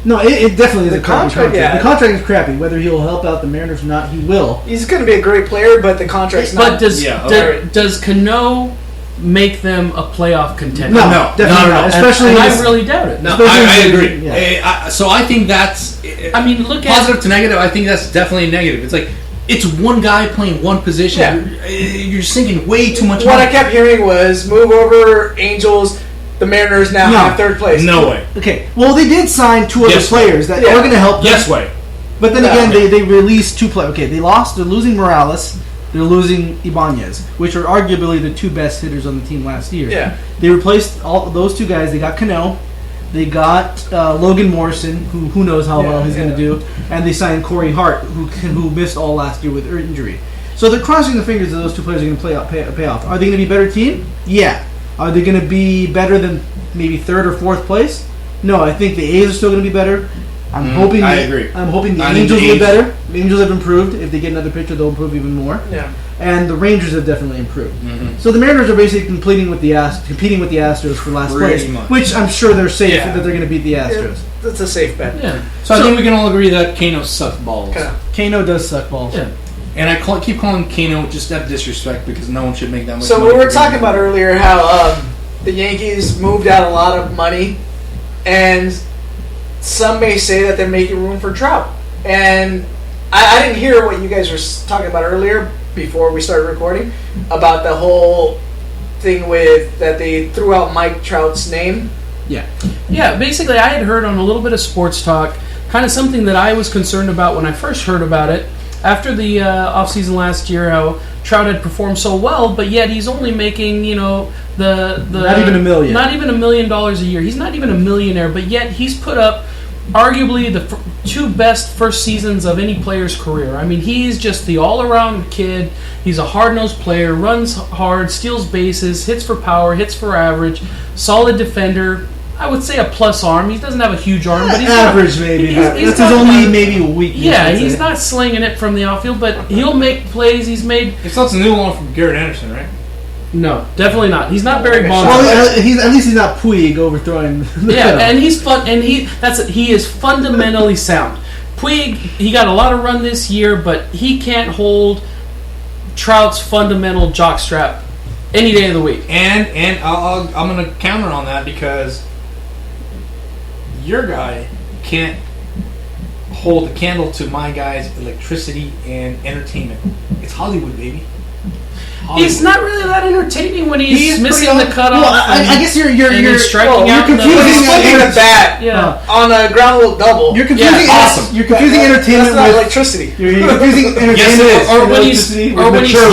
No, it definitely is The a crappy contract, The contract is crappy. Whether he'll help out the Mariners or not, he will. He's going to be a great player, but the contract's not. But does Cano make them a playoff contender? No, definitely not. Especially and in I this- really doubt it. No, Especially I in- agree. yeah. So I think that's... I mean, look at positive to negative, I think that's definitely negative. It's like, it's one guy playing one position. Yeah. You're sinking way too much What money. I kept hearing was move over Angels. The Mariners now No. have third place. No way. Okay, well, they did sign 2 other Yes. players that Yeah. are going to help them. Yes way. But then No. again, they released 2 players. Okay, they're losing Morales, they're losing Ibanez, which are arguably the 2 best hitters on the team last year. Yeah. They replaced all those 2 guys. They got Cano, they got Logan Morrison, who knows how well he's going to do, and they signed Corey Hart, who missed all last year with injury. So they're crossing the fingers that those 2 players are going to pay off. Are they going to be a better team? Yeah. Are they going to be better than maybe 3rd or 4th place? No, I think the A's are still going to be better. I'm hoping. I agree. I'm hoping the I think Angels the will be Angels- better. The Angels have improved. If they get another pitcher, they'll improve even more. Yeah. And the Rangers have definitely improved. So the Mariners are basically competing with the Astros for last Pretty place, much. which I'm sure they're safe Yeah. that they're going to beat the Astros. That's a safe bet. yeah. So I think we can all agree that Kano sucks balls. Kinda. Kano does suck balls. Yeah. And I keep calling Kano just out of disrespect because no one should make that much So money. we were talking about earlier how the Yankees moved out a lot of money, and some may say that they're making room for Trout. And I didn't hear what you guys were talking about earlier before we started recording about the whole thing with that they threw out Mike Trout's name. Yeah. Yeah, basically, I had heard on a little bit of sports talk, kind of something that I was concerned about when I first heard about it. After the offseason last year, how Trout had performed so well, but yet he's only making, the Not even $1 million. Not even $1 million a year. He's not even a millionaire, but yet he's put up arguably the 2 best first seasons of any player's career. I mean, he's just the all-around kid. He's a hard-nosed player, runs hard, steals bases, hits for power, hits for average, solid defender. I would say a plus arm. He doesn't have a huge arm, but he's average maybe. That's his only maybe weakness. Yeah, he's not slinging it from the outfield, but he'll make plays. He's made. It's not a new one from Garrett Anderson, right? No, definitely not. He's not Barry Bonds. Well, at least he's not Puig overthrowing. Yeah, and he's fun, and he is fundamentally sound. Puig, he got a lot of run this year, but he can't hold Trout's fundamental jockstrap any day of the week. And I'm going to counter on that because your guy can't hold a candle to my guy's electricity and entertainment. It's Hollywood, baby. Hollywood. He's not really that entertaining when he's missing the cutoff. Well, I guess you're striking out. You're confusing the bat on a ground rule double. You're confusing. Awesome. You're confusing entertainment with electricity. You're confusing entertainment.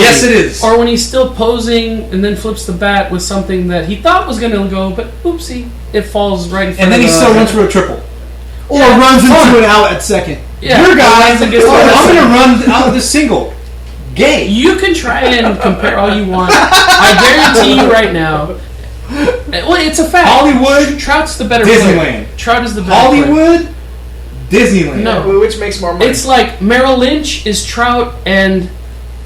Yes, it is. Or when he's still posing and then flips the bat with something that he thought was going to go, but oopsie, it falls right in front. And then he still runs for a triple. Or runs into an out at second. Yeah. Your guy, I'm going to run out with a single. Gay. You can try and compare all you want. I guarantee you right now. Well, it's a fact. Hollywood, Trout's the better Disneyland. player. Trout is the better Hollywood, Disneyland. No. Which makes more money. It's like Merrill Lynch is Trout and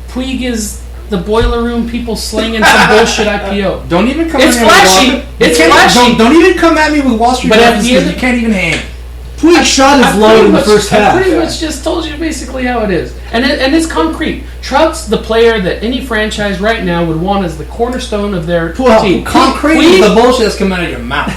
Puig is the boiler room people slinging some bullshit IPO. Don't even come It's at me flashy. with It's flashy. Don't even come at me with Wall Street But at references the end because you can't even hang. Puig shot his low in the first half. I pretty much just told you basically how it is. And it's concrete. Trout's the player that any franchise right now would want as the cornerstone of their team. Concrete is the bullshit that's coming out of your mouth.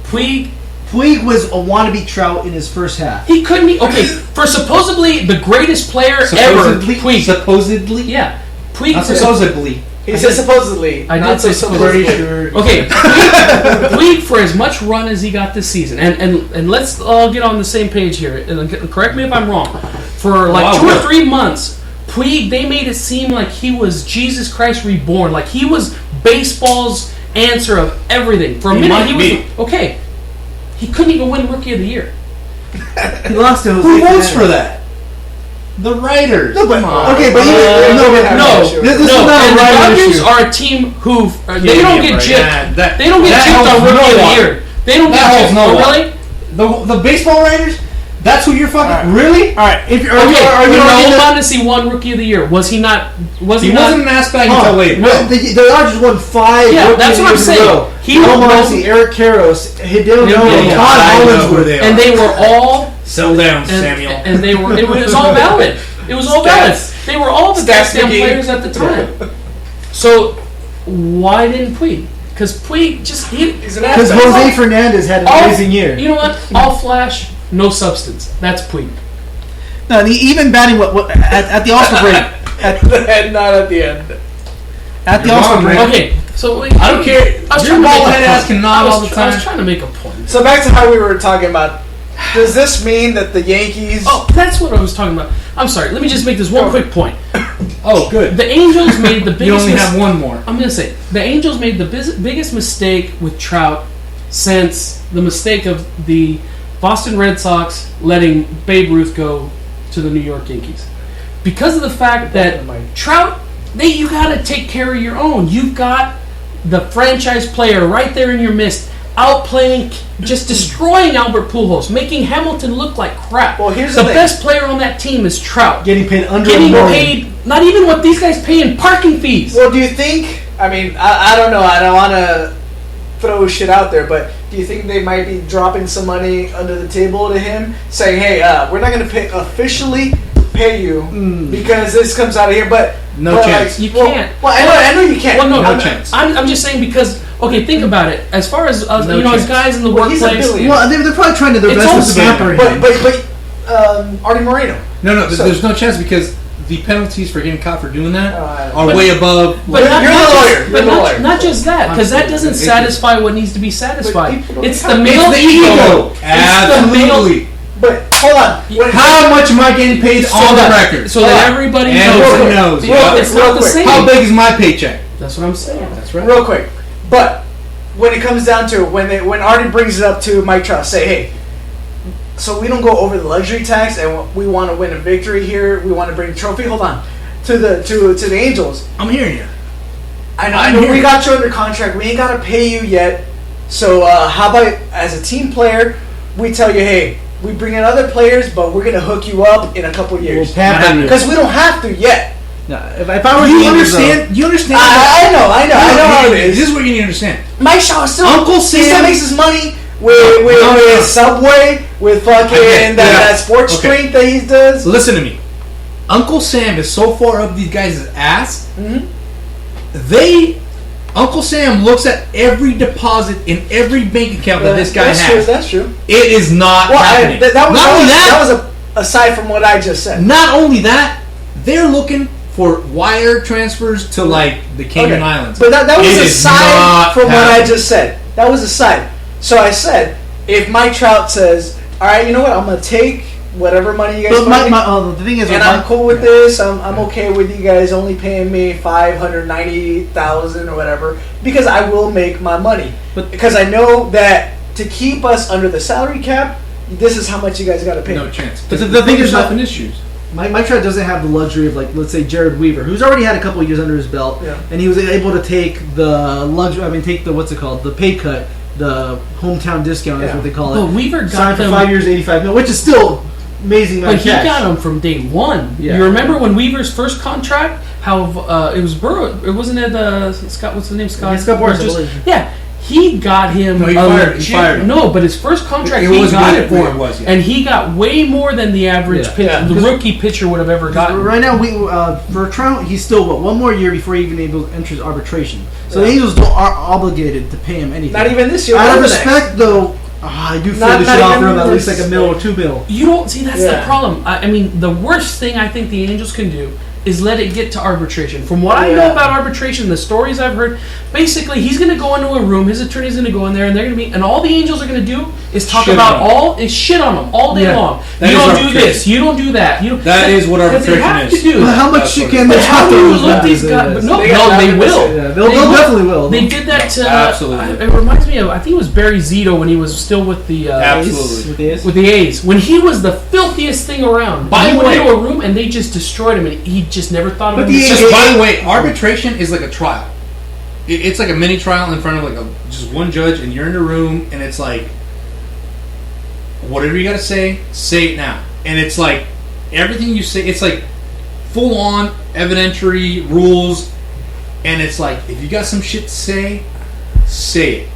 Puig was a wannabe Trout in his first half. He couldn't be... Okay, for supposedly the greatest player ever, Puig. Supposedly? Yeah. Puig... Not supposedly. He said supposedly. I did say supposedly. Pretty sure. Okay, Puig, for as much run as he got this season, and let's all get on the same page here, and correct me if I'm wrong, for like 2 or 3 months, Puig, they made it seem like he was Jesus Christ reborn, like he was baseball's answer of everything. For a minute, he was... Okay, he couldn't even win Rookie of the Year. He lost to Jose Who votes Fernandez. for that? The writers. No, but, Come on. okay, but No, this is not and a the writer Dodgers issue. are a team who they don't get gypped. They don't get that gypped on holds Rookie no of the water. Year. They don't That get holds gypped. no Oh, water. really? The baseball writers? That's who you're fucking... Really? All right. If you're, Okay, are you Raul arguing Mondesi won Rookie of the Year. Was he not? Was he, He wasn't an ass bag until later. The Dodgers won 5. Yeah, that's what I'm years in a saying. row. He Raul won- Mondesi, Eric Karros, Hideo Yeah, Noah, yeah, Todd I know Mullins who were they there. are. And they were all Settle down, Samuel. and they were. It was all valid. It was all valid. They were all the best damn players at the time. So why didn't Puig? Because Puig just He's an Because asset. Jose Fernandez had an amazing year. You know what? All flash, no substance. That's Puig. No, and even batting at the All-Star break. And not at the end. At the You're All-Star wrong, break. man. Okay, so I don't care. I was Your trying to make a bald-headed ass point. can nod all the I time. was trying to make a point. So back to how we were talking about. Does this mean that the Yankees? Oh, that's what I was talking about. I'm sorry. Let me just make this one quick point. Oh, good. The Angels made the biggest. You only have one more. I'm gonna say the Angels made the biggest mistake with Trout since the mistake of the Boston Red Sox letting Babe Ruth go to the New York Yankees, because of the fact that Trout, you gotta take care of your own. You've got the franchise player right there in your midst, outplaying, just destroying Albert Pujols, making Hamilton look like crap. Well, here's the the thing. best player on that team is Trout. Getting paid under Getting $1 million. paid, not even what these guys pay in parking fees. Well, do you think? I mean, I don't know. I don't want to throw shit out there, but do you think they might be dropping some money under the table to him, saying, "Hey, we're not going to officially pay you because this comes out of here"? But No chance. You can't. Well, I know you can't. Well, no, No chance. I'm just saying because think about it. As far as as chance. guys in the Well, he's a workplace, billionaire. Well, they're probably trying to their It's best all to scamper him. But Artie Moreno. No, So- there's no chance because the penalties for getting caught for doing that Uh, are way above. but not, You're not the just, lawyer. but You're the not, lawyer. not just that, because that doesn't It's- satisfy what needs to be satisfied. people don't It's have- the male the ego. ego. It's the male. Absolutely. But hold on. How much am I getting paid on the record? So that everybody Everybody knows. knows. Yeah, it's Real not the quick. same. How big is my paycheck? That's what I'm saying. That's right. Real quick, but when it comes down to it, when Artie brings it up to Mike Trout, say, "Hey, so we don't go over the luxury tax, and we want to win a victory here. We want to bring a trophy." Hold on, to the Angels. I'm hearing you. I know we got you under contract. We ain't got to pay you yet. So how about as a team player, we tell you, hey, we bring in other players, but we're gonna hook you up in a couple years We'll pamper you. because we don't have to yet. No, if I were You the Angels, understand? You understand? I know how it is. This is what you need to understand. Mike Shaw still Uncle he still Sam- makes his money with Subway, with fucking that sports Okay. drink that he does. Listen to me. Uncle Sam is so far up these guys' ass. Mhm. Uncle Sam looks at every deposit in every bank account that this guy that's has. True, that's true. It is not happening. That was aside from what I just said. Not only that, they're looking for wire transfers to like the Cayman Islands. But that was It is aside not from what I happening. just said. That was aside. So I said, if Mike Trout says, all right, you know what, I'm going to take whatever money you guys but pay, the thing is, and I'm cool with this. I'm okay with you guys only paying me $590,000 or whatever, because I will make my money. But- because I know that to keep us under the salary cap, this is how much you guys got to pay. No chance. But the thing is, nothing issues. Mike Trout doesn't have the luxury of, like, let's say Jared Weaver, who's already had a couple of years under his belt, Yeah. and he was able to take the luxury. I mean, take the the pay cut, the hometown discount is Yeah. what they call But it. Weaver got Signed for them, 5 years, $85 million, which is still amazing. but he got them from day one. Yeah. You remember when Weaver's first contract? How it was Burrow? It wasn't it Scott? What's the name? Scott. Yeah, Scott Boras, I Just- believe. yeah. He got him. No, he a fired legit- him. No, but his first contract, It he was got good. it for It him, was, yeah. and he got way more than the average Yeah. pitcher, Yeah. the rookie pitcher would have ever gotten. Right now, for Trout, he's still one more year before he even enters arbitration. So Yeah. the Angels are obligated to pay him anything. Not even this year. Out of or the next. respect, though, I do feel Not- they not should offer even him at least like this- $1 million or $2 million. You don't see that's Yeah. the problem. I mean, the worst thing I think the Angels can do is let it get to arbitration. From what I know Yeah. about arbitration, the stories I've heard, basically he's going to go into a room, his attorney's going to go in there, and they're going to be, and all the Angels are going to do is talk Shit about on shit on them all day Yeah. long. That You is don't do arbitration. this, you don't do that. You don't, That is what because they arbitration have is. to do. Well, how much That's shit what can it they But how do you talk look to these guys? But no, They got they nothing to will. say. Yeah, they'll definitely will. They did that to. Absolutely. It reminds me of, I think it was Barry Zito when he was still with the. Absolutely. With the A's? With the A's, when he was the filthiest thing around. By He the went way- into a room and they just destroyed him, and he just never thought But of the him. A's- Just by the way, arbitration is like a trial. It's like a mini trial in front of like just one judge, and you're in a room, and it's like whatever you gotta say it now. And it's like everything you say, it's like full on evidentiary rules, and it's like if you got some shit to say it,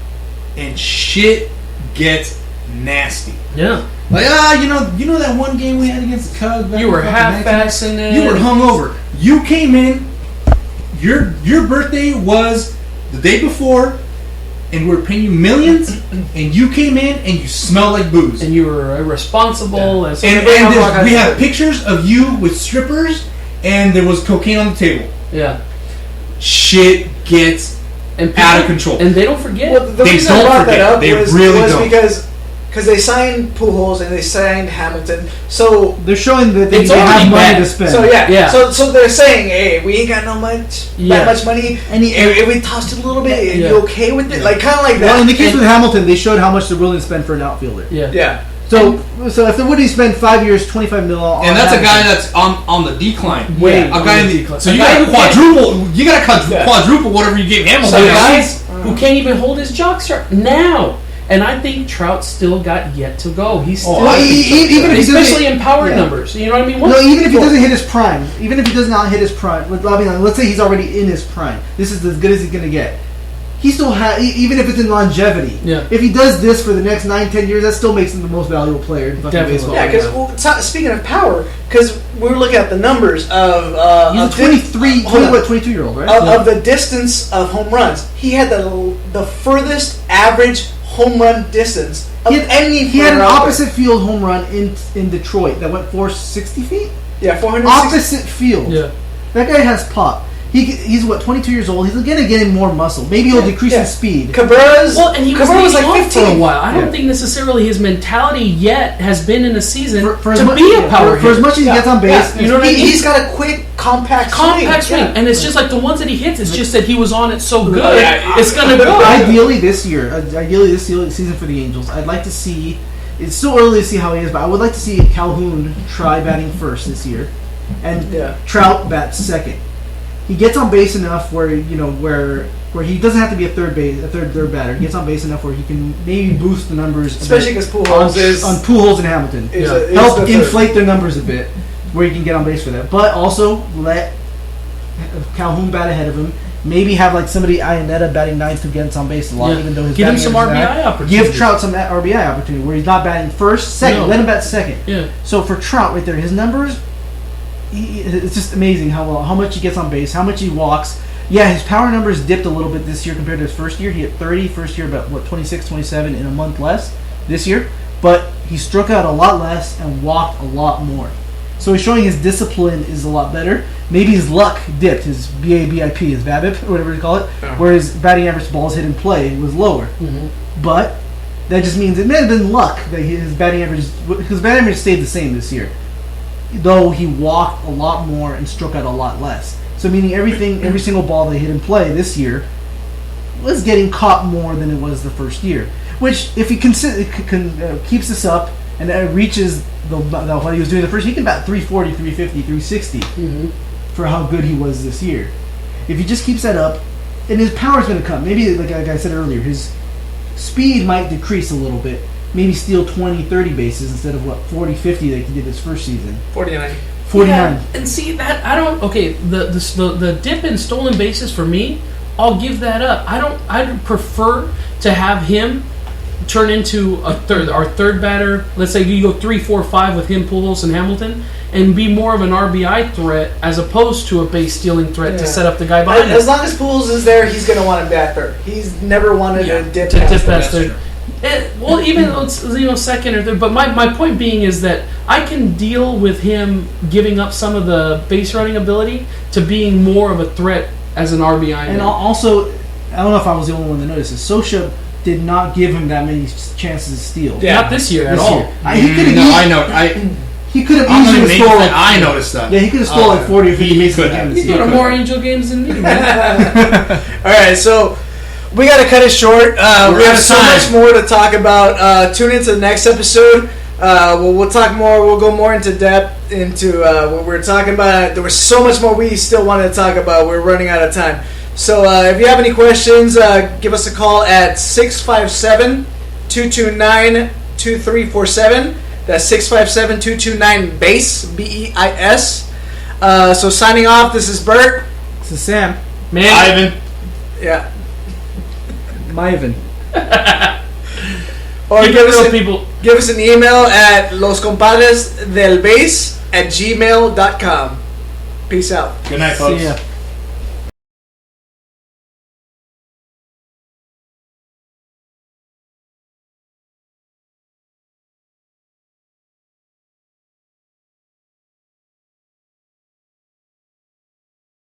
and shit gets nasty. Yeah. Like you know that one game we had against the Cubs. back You in were fucking half-assing it. You were hungover. You came in. Your birthday was the day before, and we were paying you millions. And you came in and you smelled like booze. And you were irresponsible. And, so And we have pictures of you with strippers, and there was cocaine on the table. Yeah. Shit gets And out of control. And they don't forget. Well, the They reason I don't brought forget. that up They was really don't. because they signed Pujols and they signed Hamilton. So They're showing that they It's have already money bad. to spend. so yeah. Yeah. So they're saying, hey, we ain't got no much Yeah. that much money, And he- if we tossed it a little bit, are Yeah. you okay with it? Like kind of like that. Well, in the case And- with Hamilton, they showed how much they're willing to spend for an outfielder. yeah. yeah. So if they would have spent 5 years, $25 million, on And that's a guy Hamilton, that's on the decline. Way a guy in the decline. so A you guy got to who can't- quadruple. You got to Yeah. quadruple whatever you gave Hamilton. So now. guys who can't even hold his jock strap now. And I think Trout still got yet to go. He's still, Well, even if he doesn't- especially in power yeah. numbers. You know what I mean? No, even if he doesn't hit his prime, even if he does not hit his prime, I mean, let's say he's already in his prime. This is as good as he's going to get. He still has, even if it's in longevity. Yeah. If he does this for the next 9-10 years, that still makes him the most valuable player in fucking Definitely. baseball. Yeah, right because now. speaking of power, because we were looking at the numbers of He's a of 22-year-old, right? of the distance of home runs. He had the furthest average home run distance of He had, any. he had an player out there. opposite field home run in Detroit that went 460 feet. Yeah, 460. Opposite field. Yeah. That guy has pop. He's what, 22 years old. He's gonna get him more muscle. Maybe he'll decrease Yeah. his speed. Cabrera's. Well, and he was, Cabrera was like like 15 for a 15. while. I don't Yeah. think necessarily his mentality yet has been in a season as to mu- be a yeah, power for as hitter. much as he gets on base. Yeah, you know what I mean? He's got a quick, compact Compact swing, Yeah. and it's just like the ones that he hits. It's just that he was on it so good. Yeah, it's gonna go. Ideally this season for the Angels, I'd like to see. It's still early to see how he is, but I would like to see Calhoun try batting first this year, and Yeah. Trout bat second. He gets on base enough where where he doesn't have to be a third batter. He gets on base enough where he can maybe boost the numbers, especially because Pujols on Pujols and Hamilton. Help inflate their numbers a bit, where he can get on base for that. But also let Calhoun bat ahead of him. Maybe have like somebody Iannetta batting ninth who gets on base a lot, even though his give him some RBI opportunity. Give Trout some RBI opportunity where he's not batting first, second. No. Let him bat second. Yeah. So for Trout, right there, his numbers, it's just amazing how much he gets on base, how much he walks. Yeah, his power numbers dipped a little bit this year compared to his first year. He hit 30 first year, about 26, 27 in a month less this year. But he struck out a lot less and walked a lot more. So he's showing his discipline is a lot better. Maybe his luck dipped, his BABIP, his BABIP, or whatever you call it, where his batting average balls hit in play was lower. Mm-hmm. But that just means it may have been luck that his batting average stayed the same this year, though he walked a lot more and struck out a lot less. So meaning every single ball they hit in play this year was getting caught more than it was the first year. Which, if he keeps this up and reaches what he was doing the first, he can bat 340, 350, 360 for how good he was this year. If he just keeps that up, and his power's going to come. Maybe, like I said earlier, his speed might decrease a little bit. Maybe steal 20, 30 bases instead of 40, 50 that he did his first season. 49. Yeah, and see that I don't. Okay, the dip in stolen bases for me, I'll give that up. I'd prefer to have him turn into our third batter. Let's say you go 3, 4, 5 with him, Pujols, and Hamilton, and be more of an RBI threat as opposed to a base stealing threat to set up the guy behind him. As long as Pujols is there, he's going to want to bat third. He's never wanted to dip past third. Well, even second or third. But my point being is that I can deal with him giving up some of the base running ability to being more of a threat as an RBI. And also, I don't know if I was the only one that noticed this. Socha did not give him that many chances to steal. Yeah, not this year at all. He could have easily stole. I noticed that. Yeah, he could have stole like 40 or 50 bases. He's got more Angel games than me, man. All right, so we got to cut it short. We have so much more to talk about. Tune into the next episode. We'll talk more. We'll go more into depth into what we're talking about. There was so much more we still wanted to talk about. We're running out of time. So if you have any questions, give us a call at 657-229-2347. That's 657-229-BASE, BEIS. So signing off, this is Bert. This is Sam. Man. Ivan. Yeah. Myvan. Or give us an email at loscompadresdelbeis@gmail.com. Peace out. Good night, folks. See ya.